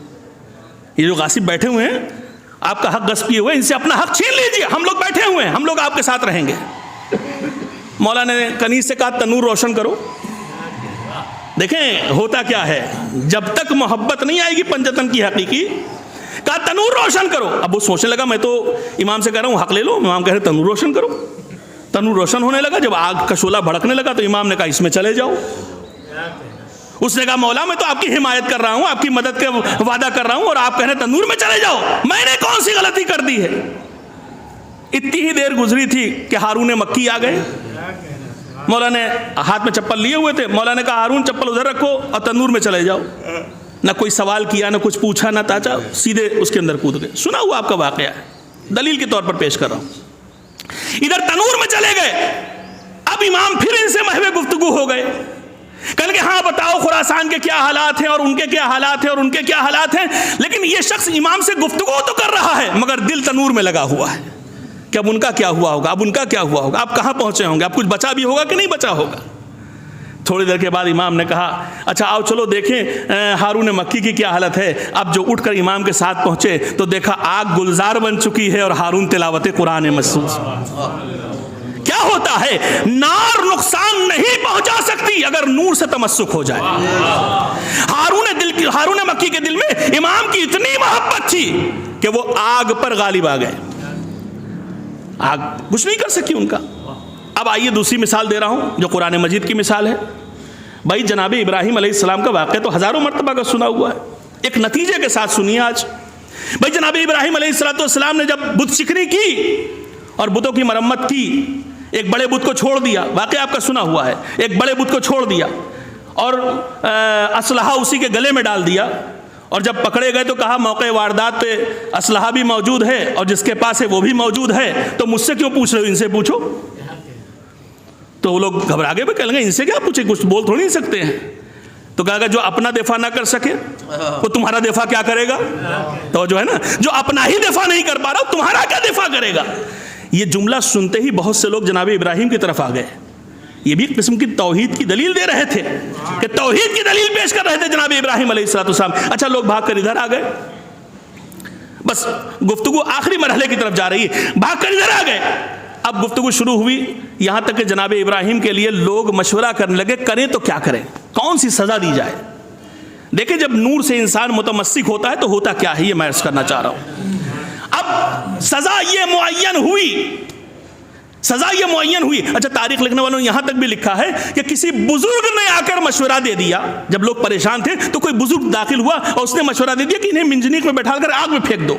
یہ جو غاصب بیٹھے ہوئے ہیں آپ کا حق غصب کیے ہوئے، ان سے اپنا حق چھین لیجیے. ہم لوگ بیٹھے ہوئے ہیں، ہم لوگ آپ کے ساتھ رہیں گے. مولا نے کنیز سے کہا تنور روشن کرو. دیکھیں ہوتا کیا ہے، جب تک محبت نہیں آئے گی پنجتن کی حقیقی، کہا تنور روشن کرو. اب وہ سوچنے لگا میں تو امام سے کہہ رہا ہوں حق لے لو، امام کہہ رہے تنور روشن کرو. تنور روشن ہونے لگا. جب آگ کا شعلہ بھڑکنے لگا تو امام نے کہا اس میں چلے جاؤ. اس نے کہا مولا میں تو آپ کی حمایت کر رہا ہوں, آپ کی مدد کا وعدہ کر رہا ہوں, اور آپ کہہ رہے تنور میں چلے جاؤ, میں نے کون سی غلطی کر دی ہے؟ اتنی ہی دیر گزری تھی کہ ہارون مکی آ گئے. مولا نے ہاتھ میں چپل لیے ہوئے تھے, مولا نے کہا ہارون چپل ادھر رکھو اور تنور میں چلے جاؤ. نہ کوئی سوال کیا, نہ کچھ پوچھا, نہ تاچا, سیدھے اس کے اندر کود گئے. سنا ہوا آپ کا واقعہ ہے, دلیل کے طور پر پیش کر رہا ہوں. ادھر تنور میں چلے گئے. اب امام پھر ان سے محو گفتگو ہو گئے. کہنے کہ ہاں بتاؤ خراسان کے کیا حالات ہیں اور ان کے کیا حالات ہیں اور ان کے کیا حالات ہیں. لیکن یہ شخص امام سے گفتگو تو کر رہا ہے مگر دل تنور میں لگا ہوا ہے کہ اب ان کا کیا ہوا ہوگا, اب ان کا کیا ہوا ہوگا, اب کہاں پہنچے ہوں گے, اب کچھ بچا بھی ہوگا کہ نہیں بچا ہوگا. تھوڑی دیر کے بعد امام نے کہا اچھا آؤ چلو دیکھیں ہارون مکی کی کیا حالت ہے. اب جو اٹھ کر امام کے ساتھ پہنچے تو دیکھا آگ گلزار بن چکی ہے اور ہارون تلاوت قرآن مسعود. کیا ہوتا ہے, نار نقصان نہیں پہنچا سکتی اگر نور سے تمسک ہو جائے. ہارون مکی کے دل میں امام کی اتنی محبت تھی کہ وہ آگ پر غالب آ گئے. آگ کچھ نہیں کر سکی ان کا. اب آئیے دوسری مثال دے رہا ہوں جو قرآن مجید کی مثال ہے. بھائی جناب ابراہیم علیہ السلام کا واقعہ تو ہزاروں مرتبہ کا سنا ہوا ہے, ایک نتیجے کے ساتھ سنیے آج. بھائی جناب ابراہیم علیہ السلام نے جب بت شکنی کی اور بتوں کی مرمت کی, ایک بڑے بت کو چھوڑ دیا, واقعہ آپ کا سنا ہوا ہے, ایک بڑے بت کو چھوڑ دیا اور اسلحہ اسی کے گلے میں ڈال دیا, اور جب پکڑے گئے تو کہا موقع واردات پہ اسلحہ بھی موجود ہے اور جس کے پاس ہے وہ بھی موجود ہے, تو مجھ سے کیوں پوچھ رہے ہو, ان سے پوچھو. تو وہ لوگ گھبرا گئے, کہنے لگے ان سے کیا پوچھے, کچھ بول تھوڑی نہیں سکتے ہیں. تو کہا جو اپنا دفاع نہ کر سکے وہ تمہارا دفاع کیا کرے گا. تو جو ہے نا, جو اپنا ہی دفاع نہیں کر پا رہا تمہارا کیا دفاع کرے گا. یہ جملہ سنتے ہی بہت سے لوگ جناب ابراہیم کی طرف آ گئے. یہ بھی ایک قسم کی توحید کی دلیل دے رہے تھے کہ توحید کی دلیل پیش کر رہے تھے جناب ابراہیم علیہ السلام. اچھا لوگ بھاگ کر ادھر آ گئے. بس گفتگو آخری مرحلے کی طرف جا رہی ہے, بھاگ کر ادھر آ گئے. اب گفتگو شروع ہوئی, یہاں تک کہ جناب ابراہیم کے لیے لوگ مشورہ کرنے لگے کریں تو کیا کریں, کون سی سزا دی جائے. دیکھیں جب نور سے انسان متمسک ہوتا ہے تو ہوتا کیا ہے, یہ میں عرض کرنا چاہ رہا ہوں. اب سزا یہ معین ہوئی. اچھا تاریخ لکھنے والوں نے یہاں تک بھی لکھا ہے کہ کسی بزرگ نے آ کر مشورہ دے دیا. جب لوگ پریشان تھے تو کوئی بزرگ داخل ہوا اور اس نے مشورہ دے دیا کہ انہیں منجنیق میں بیٹھا کر آگ میں پھینک دو.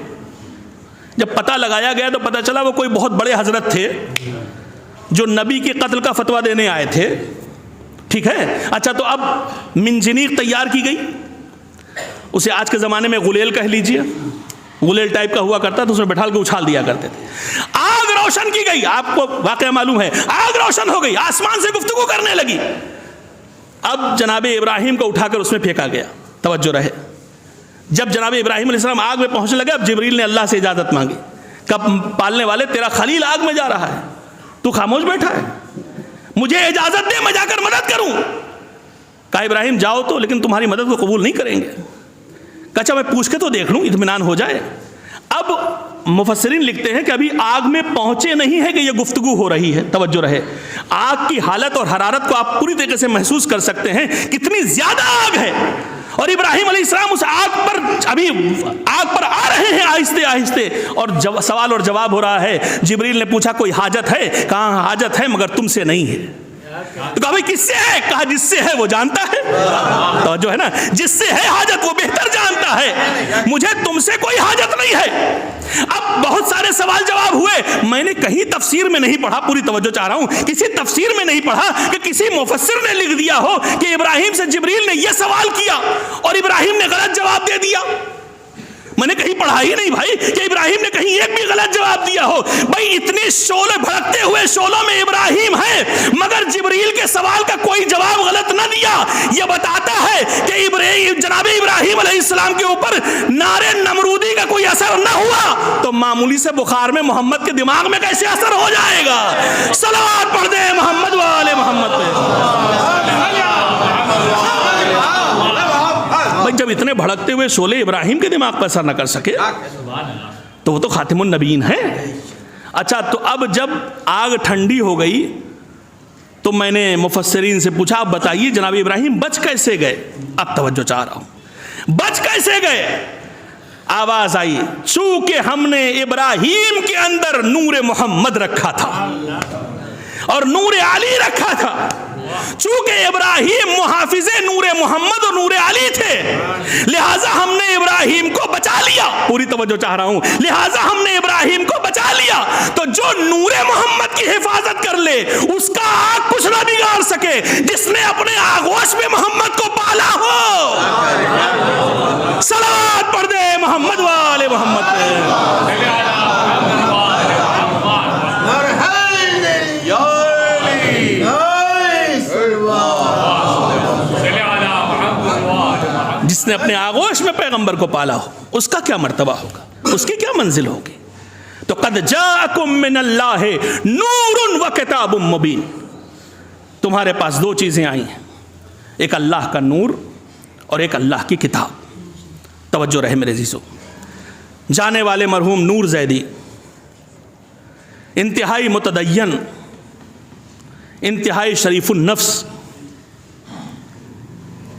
جب پتہ لگایا گیا تو پتہ چلا وہ کوئی بہت بڑے حضرت تھے جو نبی کے قتل کا فتویٰ دینے آئے تھے. ٹھیک ہے. اچھا تو اب منجنیق تیار کی گئی, اسے آج کے زمانے میں غلیل کہہ لیجئے, غلیل ٹائپ کا ہوا کرتا تو اس میں بٹھال کے اچھال دیا کرتے تھے. آگ روشن کی گئی, آپ کو واقعہ معلوم ہے, آگ روشن ہو گئی, آسمان سے گفتگو کرنے لگی. اب جناب ابراہیم کو اٹھا کر اس میں پھینکا گیا. توجہ رہے, جب جناب ابراہیم علیہ السلام آگ میں پہنچنے لگے, اب جبریل نے اللہ سے اجازت مانگی, کب پالنے والے تیرا خلیل آگ میں جا رہا ہے, تو خاموش بیٹھا ہے, مجھے اجازت دے میں جا کر مدد کروں. کہا ابراہیم جاؤ تو, لیکن تمہاری مدد کو قبول نہیں کریں گے. کہا اچھا میں پوچھ کے تو دیکھ لوں, اطمینان ہو جائے. اب مفسرین لکھتے ہیں کہ ابھی آگ میں پہنچے نہیں ہے کہ یہ گفتگو ہو رہی ہے. توجہ رہے, آگ کی حالت اور حرارت کو آپ پوری طریقے سے محسوس کر سکتے ہیں, کتنی زیادہ آگ ہے. اور ابراہیم علیہ السلام اس آگ پر آ رہے ہیں آہستہ آہستہ, اور سوال اور جواب ہو رہا ہے. جبریل نے پوچھا کوئی حاجت ہے, کہاں حاجت ہے مگر تم سے نہیں ہے. تو کہا بھائی کس سے ہے, کہا جس سے ہے وہ جانتا ہے. تو جو ہے نا, جس سے ہے حاجت وہ بہتر جانتا ہے, مجھے تم سے کوئی حاجت نہیں ہے. اب بہت سارے سوال جواب ہوئے. میں نے کہیں تفسیر میں نہیں پڑھا, پوری توجہ چاہ رہا ہوں, کسی تفسیر میں نہیں پڑھا کہ کسی مفسر نے لکھ دیا ہو کہ ابراہیم سے جبریل نے یہ سوال کیا اور ابراہیم نے غلط جواب دے دیا. میں نے کہیں پڑھا ہی نہیں بھائی کہ ابراہیم نے کہیں ایک بھی غلط جواب دیا ہو. بھائی اتنے شعلے بھڑکتے ہوئے شعلوں میں ابراہیم ہے مگر جبریل کے سوال کا کوئی جواب غلط نہ دیا. یہ بتاتا ہے کہ جناب ابراہیم علیہ السلام کے اوپر نارے نمرودی کا کوئی اثر نہ ہوا تو معمولی سے بخار میں محمد کے دماغ میں کیسے اثر ہو جائے گا. صلوات پڑھ دیں محمد و آل محمد پہ. جب اتنے بھڑکتے ہوئے شعلے ابراہیم کے دماغ پر اثر نہ کر سکے تو وہ تو خاتم النبیین ہے. اچھا تو اب جب آگ ٹھنڈی ہو گئی تو میں نے مفسرین سے پوچھا اب بتائیے جناب ابراہیم بچ کیسے گئے. اب توجہ چاہ رہا ہوں, بچ کیسے گئے. آواز آئی چونکہ ہم نے ابراہیم کے اندر نور محمد رکھا تھا اور نور علی رکھا تھا چونکہ ابراہیم محافظ نور محمد اور نور علی تھے، لہٰذا ہم نے ابراہیم کو بچا لیا. پوری توجہ چاہ رہا ہوں. لہٰذا ہم نے ابراہیم کو بچا لیا. تو جو نور محمد کی حفاظت کر لے اس کا آگ کچھ نہ بگاڑ سکے. جس نے اپنے آغوش میں محمد کو پالا ہو، صلوات پڑھ دے محمد والے محمد پہ. جس نے اپنے آغوش میں پیغمبر کو پالا ہو اس کا کیا مرتبہ ہوگا، اس کی کیا منزل ہوگی. تو قد جاءکم من اللہ نور و کتاب مبین. تمہارے پاس دو چیزیں آئی ہیں، ایک اللہ کا نور اور ایک اللہ کی کتاب. توجہ رہے میرے عزیزو. جانے والے مرحوم نور زیدی انتہائی متدین، انتہائی شریف النفس،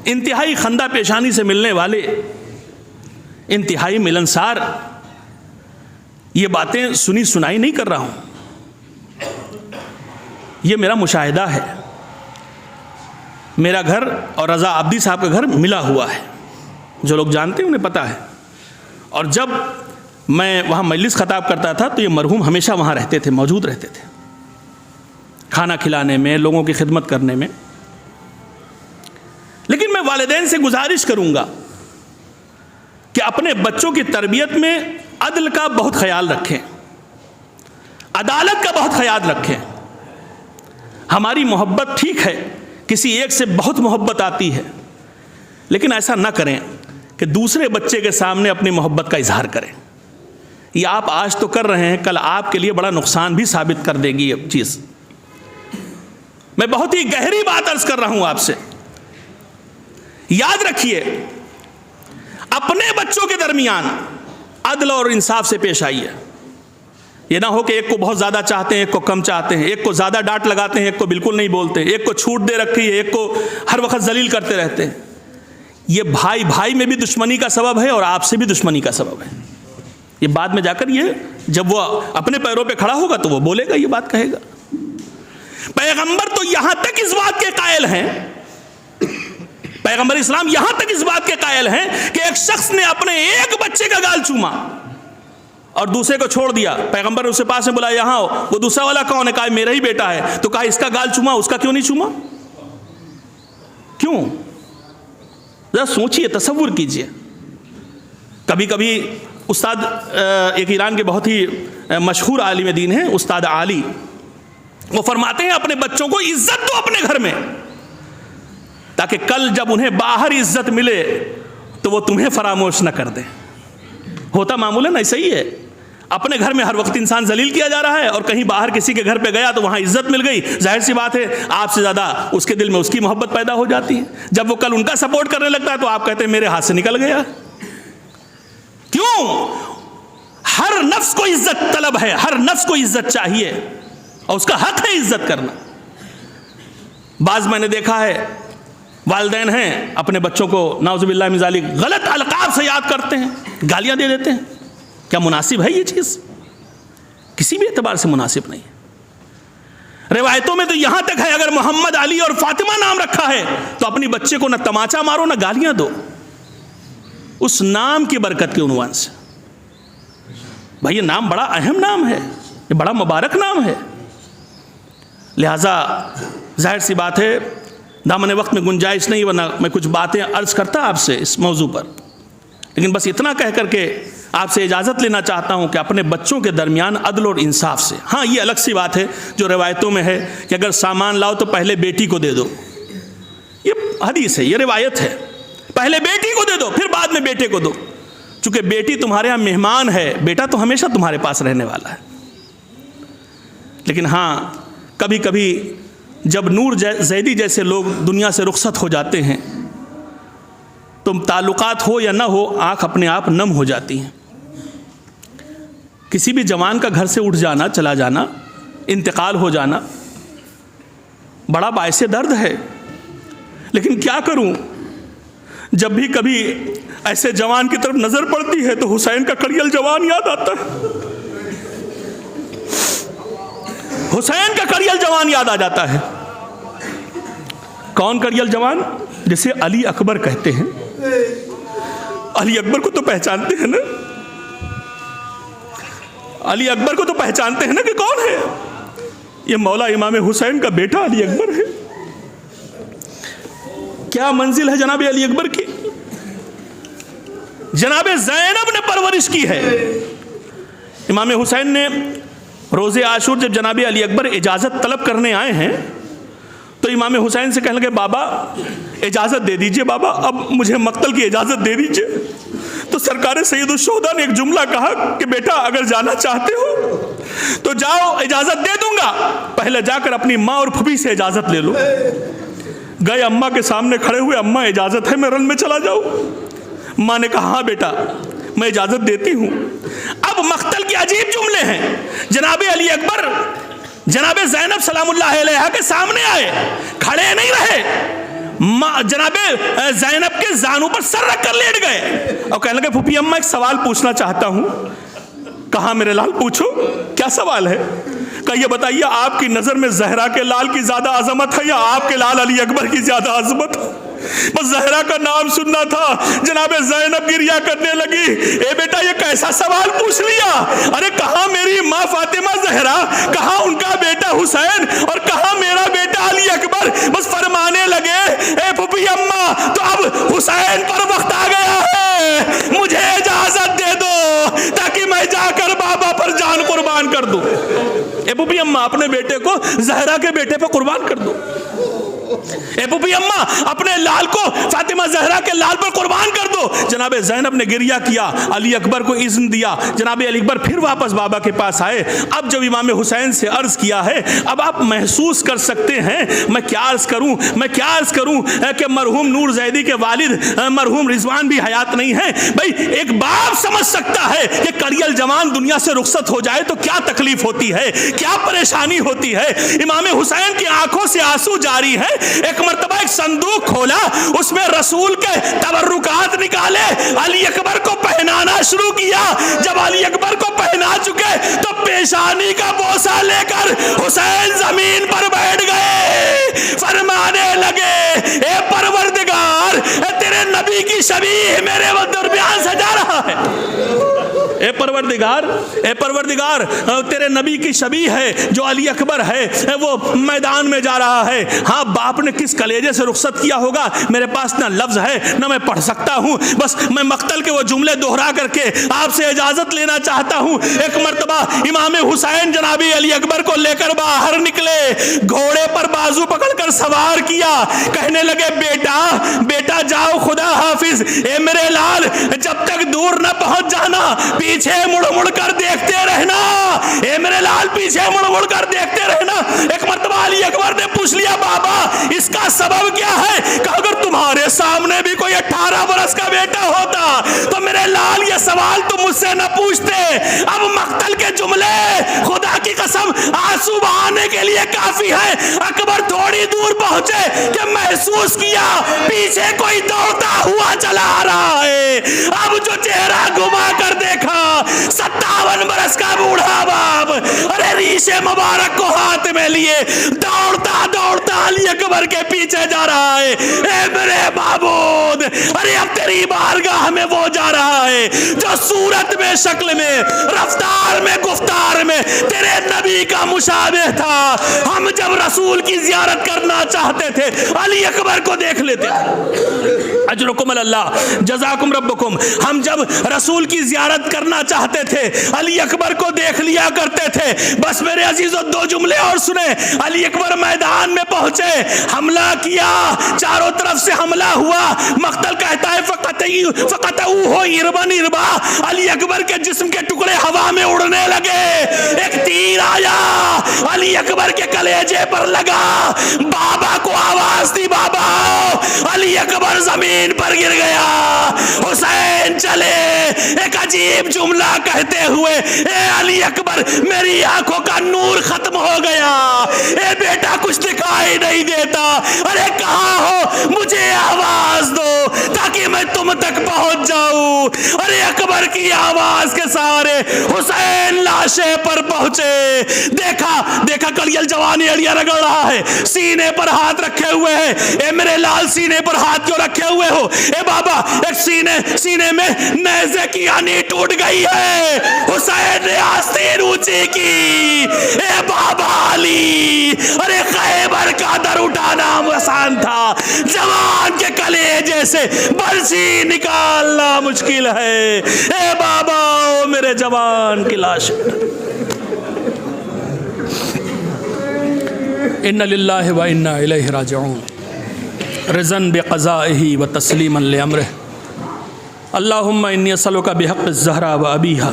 انتہائی خندہ پیشانی سے ملنے والے، انتہائی ملنسار. یہ باتیں سنی سنائی نہیں کر رہا ہوں، یہ میرا مشاہدہ ہے. میرا گھر اور رضا عابدی صاحب کا گھر ملا ہوا ہے، جو لوگ جانتے ہیں انہیں پتہ ہے. اور جب میں وہاں مجلس خطاب کرتا تھا تو یہ مرحوم ہمیشہ وہاں رہتے تھے، موجود رہتے تھے، کھانا کھلانے میں، لوگوں کی خدمت کرنے میں. لیکن میں والدین سے گزارش کروں گا کہ اپنے بچوں کی تربیت میں عدل کا بہت خیال رکھیں، عدالت کا بہت خیال رکھیں. ہماری محبت ٹھیک ہے، کسی ایک سے بہت محبت آتی ہے، لیکن ایسا نہ کریں کہ دوسرے بچے کے سامنے اپنی محبت کا اظہار کریں. یہ آپ آج تو کر رہے ہیں، کل آپ کے لیے بڑا نقصان بھی ثابت کر دے گی یہ چیز. میں بہت ہی گہری بات عرض کر رہا ہوں آپ سے. یاد رکھیے، اپنے بچوں کے درمیان عدل اور انصاف سے پیش آئیے. یہ نہ ہو کہ ایک کو بہت زیادہ چاہتے ہیں، ایک کو کم چاہتے ہیں، ایک کو زیادہ ڈانٹ لگاتے ہیں، ایک کو بالکل نہیں بولتے، ایک کو چھوٹ دے رکھی ہے، ایک کو ہر وقت ذلیل کرتے رہتے ہیں. یہ بھائی بھائی میں بھی دشمنی کا سبب ہے اور آپ سے بھی دشمنی کا سبب ہے. یہ بعد میں جا کر یہ جب وہ اپنے پیروں پہ کھڑا ہوگا تو وہ بولے گا، یہ بات کہے گا. پیغمبر تو یہاں تک اس بات کے قائل ہیں، پیغمبر اسلام یہاں تک اس بات کے قائل ہیں کہ ایک شخص نے اپنے ایک بچے کا گال چوما اور دوسرے کو چھوڑ دیا. پیغمبر نے اسے پاس میں بلایا، یہاں ہو. وہ دوسرا والا کون ہے؟ کہا میرا ہی بیٹا ہے. تو کہا اس کا گال چوما، اس کا کیوں نہیں چوما؟ کیوں؟ ذرا سوچئے، تصور کیجئے. کبھی کبھی استاد ایک ایران کے بہت ہی مشہور عالم دین ہیں، استاد عالی، وہ فرماتے ہیں اپنے بچوں کو عزت دو اپنے گھر میں، تاکہ کل جب انہیں باہر عزت ملے تو وہ تمہیں فراموش نہ کر دیں. ہوتا معمولاً ایسا ہی ہے. اپنے گھر میں ہر وقت انسان ذلیل کیا جا رہا ہے، اور کہیں باہر کسی کے گھر پہ گیا تو وہاں عزت مل گئی. ظاہر سی بات ہے آپ سے زیادہ اس کے دل میں اس کی محبت پیدا ہو جاتی ہے. جب وہ کل ان کا سپورٹ کرنے لگتا ہے تو آپ کہتے ہیں میرے ہاتھ سے نکل گیا. کیوں؟ ہر نفس کو عزت طلب ہے، ہر نفس کو عزت چاہیے اور اس کا حق ہے عزت کرنا. بعض میں نے دیکھا ہے والدین ہیں اپنے بچوں کو نعوذ باللہ من ذالک غلط القاب سے یاد کرتے ہیں، گالیاں دے دیتے ہیں. کیا مناسب ہے یہ چیز؟ کسی بھی اعتبار سے مناسب نہیں. روایتوں میں تو یہاں تک ہے اگر محمد علی اور فاطمہ نام رکھا ہے تو اپنی بچے کو نہ تماچا مارو نہ گالیاں دو، اس نام کی برکت کے عنوان سے. بھائی یہ نام بڑا اہم نام ہے، یہ بڑا مبارک نام ہے. لہٰذا ظاہر سی بات ہے دامن وقت میں گنجائش نہیں، ورنہ میں کچھ باتیں عرض کرتا آپ سے اس موضوع پر، لیکن بس اتنا کہہ کر کے آپ سے اجازت لینا چاہتا ہوں کہ اپنے بچوں کے درمیان عدل اور انصاف سے. ہاں یہ الگ سی بات ہے جو روایتوں میں ہے کہ اگر سامان لاؤ تو پہلے بیٹی کو دے دو. یہ حدیث ہے، یہ روایت ہے. پہلے بیٹی کو دے دو پھر بعد میں بیٹے کو دو، چونکہ بیٹی تمہارے ہاں مہمان ہے، بیٹا تو ہمیشہ تمہارے پاس رہنے والا ہے. لیکن ہاں کبھی کبھی جب نور زیدی جیسے لوگ دنیا سے رخصت ہو جاتے ہیں تو تعلقات ہو یا نہ ہو آنکھ اپنے آپ نم ہو جاتی ہیں. کسی بھی جوان کا گھر سے اٹھ جانا، چلا جانا، انتقال ہو جانا بڑا باعث درد ہے. لیکن کیا کروں، جب بھی کبھی ایسے جوان کی طرف نظر پڑتی ہے تو حسین کا کڑیل جوان یاد آتا ہے. حسین کا کڑیل جوان یاد آ جاتا ہے. کون کڑیل جوان؟ جسے علی اکبر کہتے ہیں. علی اکبر کو تو پہچانتے ہیں نا؟ علی اکبر کو تو پہچانتے ہیں نا کہ کون ہے؟ یہ مولا امام حسین کا بیٹا علی اکبر ہے. کیا منزل ہے جناب علی اکبر کی؟ جناب زینب نے پرورش کی ہے. امام حسین نے روز عاشور جب جناب علی اکبر اجازت طلب کرنے آئے ہیں تو امام حسین سے کہنے لگے بابا اجازت دے دیجئے، بابا اب مجھے مقتل کی اجازت دے دیجئے. تو سرکار سید الشہداء نے ایک جملہ کہا کہ بیٹا اگر جانا چاہتے ہو تو جاؤ، اجازت دے دوں گا، پہلے جا کر اپنی ماں اور پھوپھی سے اجازت لے لو. گئے اماں کے سامنے کھڑے ہوئے، اماں اجازت ہے میں رن میں چلا جاؤں؟ ماں نے کہا ہاں بیٹا میں اجازت دیتی ہوں. اب مقتل کے عجیب جملے ہیں. جناب علی اکبر جناب زینب سلام اللہ علیہا کے سامنے آئے، کھڑے نہیں رہے، جناب زینب کے زانوں پر سر رکھ کر لیٹ گئے اور کہنے لگے پھوپھی اماں ایک سوال پوچھنا چاہتا ہوں. کہا میرے لال پوچھو، کیا سوال ہے؟ کہ یہ بتائیے آپ کی نظر میں زہرا کے لال کی زیادہ عظمت ہے یا آپ کے لال علی اکبر کی زیادہ عظمت ہے؟ بس زہرا کا نام سننا تھا، جناب زینب گریا کرنے لگی. اے بیٹا یہ کیسا سوال پوچھ لیا؟ ارے کہاں میری ماں فاطمہ زہرا، کہاں ان کا بیٹا حسین اور کہاں میرا بیٹا علی اکبر؟ بس فرمانے لگے اے پھوپھی اماں تو اب حسین پر وقت آ گیا ہے، مجھے اجازت دے دو تاکہ میں جا کر بابا پر جان قربان کر دوں. اے پھوپھی اماں اپنے بیٹے کو زہرا کے بیٹے پر قربان کر دو. اے پھوپھی اماں اپنے لال کو فاطمہ زہرا کے لال پر قربان کر دو. جناب زینب نے گریہ کیا، علی اکبر کو اذن دیا. جناب علی اکبر پھر واپس بابا کے پاس آئے. اب جب امام حسین سے عرض کیا ہے، اب آپ محسوس کر سکتے ہیں میں کیا عرض کروں کہ مرحوم نور زیدی کے والد مرحوم رضوان بھی حیات نہیں ہیں. بھئی ایک باپ سمجھ سکتا ہے کہ کڑیل جوان دنیا سے رخصت ہو جائے تو کیا تکلیف ہوتی ہے، کیا پریشانی ہوتی ہے. امام حسین کی آنکھوں سے آنسو جاری ہے. ایک مرتبہ ایک صندوق کھولا، اس میں رسول کے تبرکات نکالے، علی اکبر کو پہنانا شروع کیا. جب علی اکبر کو پہنا چکے تو پیشانی کا بوسہ لے کر حسین زمین پر بیٹھ گئے، فرمانے لگے اے پروردگار تیرے نبی کی شبیہ میرے درمیان سے جا رہا ہے. اے پروردگار تیرے نبی کی شبیہ ہے جو علی اکبر ہے وہ میدان میں جا رہا ہے. ہاں باپ نے کس کلیجے سے رخصت کیا ہوگا، میرے پاس نہ لفظ ہے نہ میں پڑھ سکتا ہوں. بس میں مقتل کے وہ جملے دہرا کر کے آپ سے اجازت لینا چاہتا ہوں. ایک مرتبہ امام حسین جناب علی اکبر کو لے کر باہر نکلے، گھوڑے پر بازو پکڑ کر سوار کیا. کہنے لگے بیٹا جاؤ خدا حافظ. اے میرے لال جب تک دور نہ پہنچ جانا، پیچھے مڑ کر دیکھتے رہنا. اے میرے لال پیچھے مڑ کر دیکھتے رہنا. ایک مرتبہ علی اکبر نے پوچھ لیا بابا اس کا سبب کیا ہے؟ کہ اگر تمہارے سامنے بھی کوئی 18 برس کا بیٹا ہوتا تو میرے لال یہ سوال تم مجھ سے نہ پوچھتے. اب مقتل کے جملے خدا کی قسم آنسو بہانے کے لیے کافی ہے. اکبر تھوڑی دور پہنچے کہ محسوس کیا پیچھے کوئی دوڑتا ہوا چلا آ رہا ہے. اب جو چہرہ گھما کر دیکھا 57 برس کا بوڑھا باپ، ارے ریشے مبارک کو ہاتھ میں لیے دوڑتا علی اکبر کے پیچھے جا رہا ہے. اے میرے معبود، ارے اب تیری بارگاہ میں وہ جا رہا ہے جو صورت میں، شکل میں، رفتار میں، گفتار میں تیرے نبی کا مشابہ تھا. ہم جب رسول کی زیارت کرنا چاہتے تھے علی اکبر کو دیکھ لیتے تھے. اجرکم اللہ جزاکم ربکم. ہم جب رسول کی زیارت کرنا چاہتے تھے علی اکبر کو دیکھ لیا کرتے تھے. بس میرے عزیزو دو جملے اور سنیں. علی اکبر میدان میں پہنچے، حملہ کیا، چاروں طرف سے حملہ ہوا. مقتل کہتا ہے فقطعوہ اربن اربا. علی اکبر کے جسم کے ٹکڑے ہوا میں اڑنے لگے. ایک تیر آیا علی اکبر کے کلیجے پر لگا. بابا کو آواز دی بابا. علی اکبر زمین پر گر گیا. حسین چلے ایک عجیب جملہ کہتے ہوئے اے علی اکبر میری آنکھوں کا نور ختم ہو گیا. اے بیٹا کچھ دکھائی نہیں دیتا. ارے کہاں ہو مجھے آواز دو تاکہ میں تم تک پہنچ جاؤں. ارے اکبر کی آواز کے سہارے حسین لاشے پر پہنچے. دیکھا کلیل جوانی اڑیاں رگڑ رہا ہے, سینے پر ہاتھ رکھے ہوئے ہے. اے میرے لال سینے پر ہاتھ کیوں رکھے ہوئے ہو؟ اے بابا ایک سینے میں نیزے کی آنی ٹوٹ گئی ہے. حسین نے آستین اونچی کی. اے بابا علی, ارے خیبر کا در اٹھانا آسان تھا, جوان کے کلیجے سے برسی نکالنا مشکل ہے. اے بابا میرے جوان کی لاش. ان للہ و انا الیہ راجعون. رضاً بقضائہ و تسلیما لامرہ. اللہم انی اسألک بحق الزہرا و ابیہا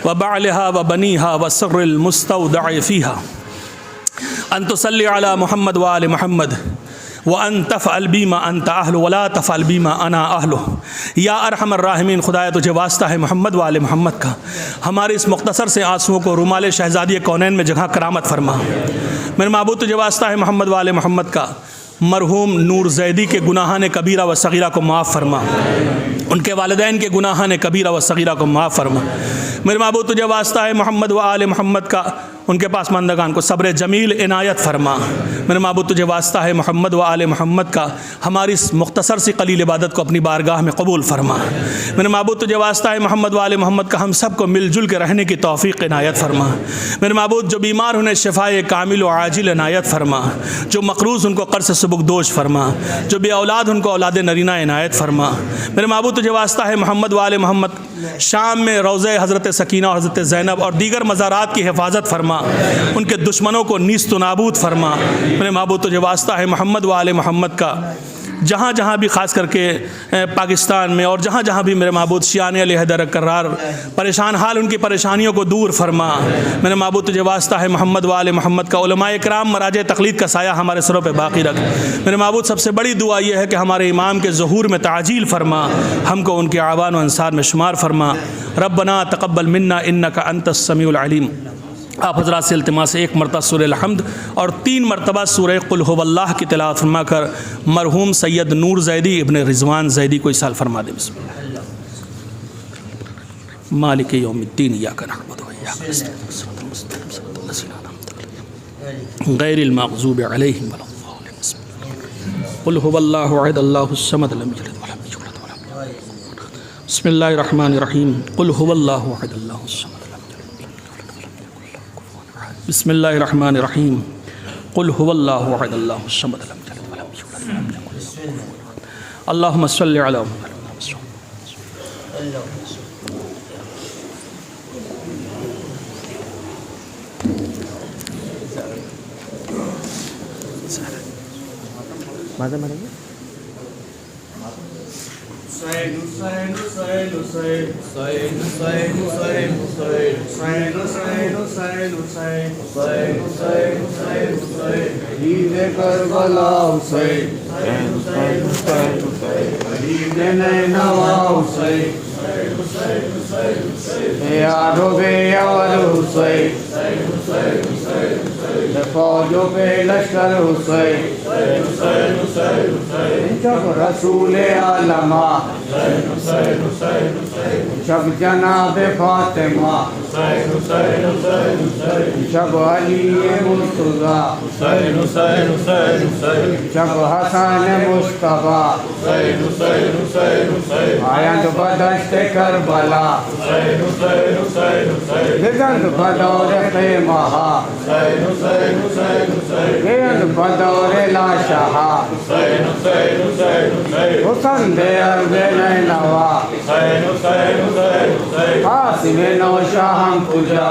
و بعلہا و بنیہا و سر المستودع فیہا ان تصلی علی محمد و آل محمد وان تفعل بیما انت اہل ولا تفعل بیما انا اہل. یا ارحم الراحمین, خدایا تجھے واسطہ ہے محمد و آل محمد کا, ہمارے اس مختصر سے آنسوؤں کو رومال شہزادی کونین میں جگہ کرامت فرما. میرے معبود تجھے واسطہ ہے محمد و آل محمد کا, مرحوم نور زیدی کے گناہان کبیرہ و صغیرہ کو معاف فرما, ان کے والدین کے گناہان کبیرہ و صغیرہ کو معاف فرما. میرے معبود تجھے واسطہ ہے محمد و آل محمد کا, ان کے پاسماندگان کو صبر جمیل عنایت فرما. میرے معبود تجھے واسطہ ہے محمد و آل محمد کا, ہماری اس مختصر سی قلیل عبادت کو اپنی بارگاہ میں قبول فرما. میرے معبود تجھے واسطہ ہے محمد و آل محمد کا, ہم سب کو مل جل کے رہنے کی توفیق عنایت فرما. میرے معبود جو بیمار انہیں شفائے کامل و عاجل عنایت فرما, جو مقروض ان کو قرض سبکدوش فرما, جو بے اولاد ان کو اولاد نرینہ عنایت فرما. میرے معبود تجھے واسطہ ہے محمد و آل محمد, شام میں روضہ حضرت سکینہ اور حضرت زینب اور دیگر مزارات کی حفاظت فرما, ان کے دشمنوں کو نیست و نابود فرما. میرے معبود تجھے واسطہ ہے محمد و آل محمد کا, جہاں جہاں بھی خاص کر کے پاکستان میں اور جہاں جہاں بھی میرے معبود شیعان علی حیدر قرار پریشان حال, ان کی پریشانیوں کو دور فرما. میرے معبود تجھے واسطہ ہے محمد و آل محمد کا, علماء کرام مراجع تقلید کا سایہ ہمارے سروں پہ باقی رکھ. میرے معبود سب سے بڑی دعا یہ ہے کہ ہمارے امام کے ظہور میں تعجیل فرما, ہم کو ان کے اعوان و انصار میں شمار فرما. ربنا تقبل منا انک انت السمیع العلیم. آپ حضرات سے التماس ہے ایک مرتبہ سورہ الحمد اور 3 مرتبہ سورہ قل هو اللہ کی تلاوت فرما کر مرحوم سید نور زیدی ابن رضوان زیدی کو اصال فرما دیں. بسم اللہ. مالک یوم الدین ایاک نعبد و ایاک نستعین صراط المستقیم صراط الذین انعمت علیہم غیر المغضوب علیہم ولا الضالین. بسم اللہ. قل هو اللہ احد اللہ الصمد لم یلد ولم یولد ولم یکن. بسم اللہ الرحمن الرحیم. قل هو اللہ احد اللہ الصمد. بسم اللہ الرحمن الرحیم. قل هو اللہ احد اللہ الصمد لم یلد ولم یولد ولم یکن له کفوا احد. اللہم صل علی محمد. ماذا مرحبا؟ کربلا حسین یارو بے یار حسین فوجوں پہ لشکر حسین جب رسول عالمہ جب جناب فاطمہ جب علی مرتضیٰ جب حسن مصطفیٰ آیند بدشت کربلا بگند بدور خیمہا بگند بدور لاشہا حسن دے عرب نینوا قاسم نوشاہم پجا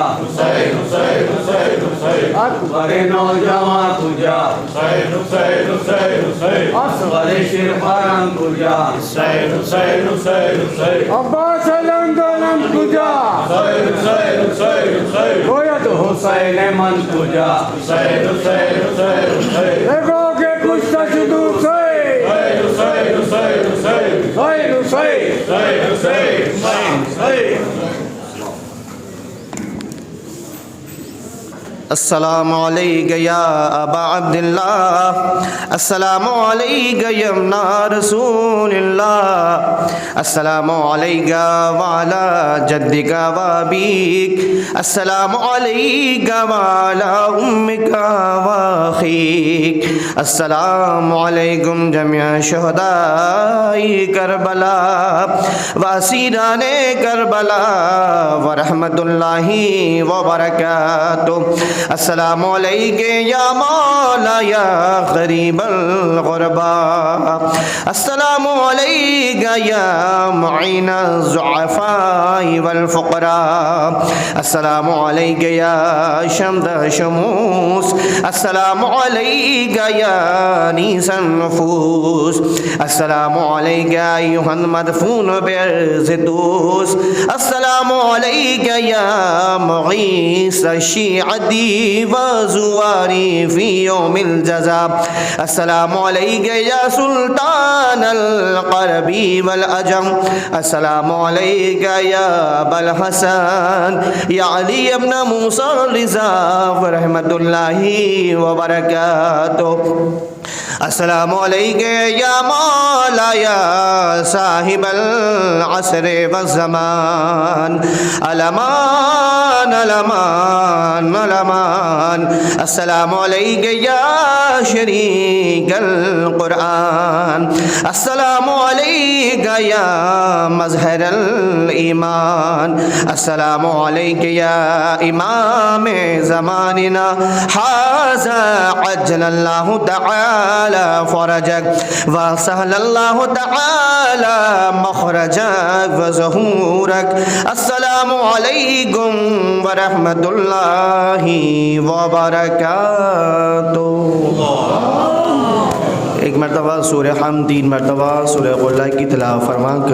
اکبر نوجوان پجا اصغر شرخارم پجا عباس لندنم پجا گوید حسین من پجا دیکھو کہ کچھ تجدو سے السلام علیک یا ابا عبداللہ، السلام علیک یا ابن رسول اللہ، السلام علیک وعلی جدک و ابیک، السلام علیک وعلی امک و اخیک، السلام علیکم جمیع شہداء کربلا و اسیران کربلا ورحمۃ اللہ وبرکاتہ۔ السلام علیک یا مولا یا غریب الغرباء، السلام علیک یا معین الضعفاء والفقراء، السلام علیک یا شمد شموس، السلام علیک یا انیس النفوس، السلام علیک ایھا المدفون بعرض دوس، السلام علیک یا مغیث الشیعتی وزواری فی یوم الجزا، السلام علیک یا سلطان القرب والعجم، السلام علیک یا ابا الحسن یا علی ابن موسیٰ الرضا ورحمۃ اللہ وبرکاتہ، السلام علیک یا مولا یا صاحب العصر والزمان، الامان الامان الامان، السلام علیک یا شریک القرآن، السلام علیک یا مظہر الایمان، السلام علیک یا امام زماننا، ھذا عجل اللہ تعالی فرجک وسہل اللہ تعالی مخرجک وظہورک، السلام علیکم ورحمۃ اللہ وبرکاتہ۔ ایک مرتبہ سورہ حمد، 3 مرتبہ سورہ قل کی تلاوت فرما کر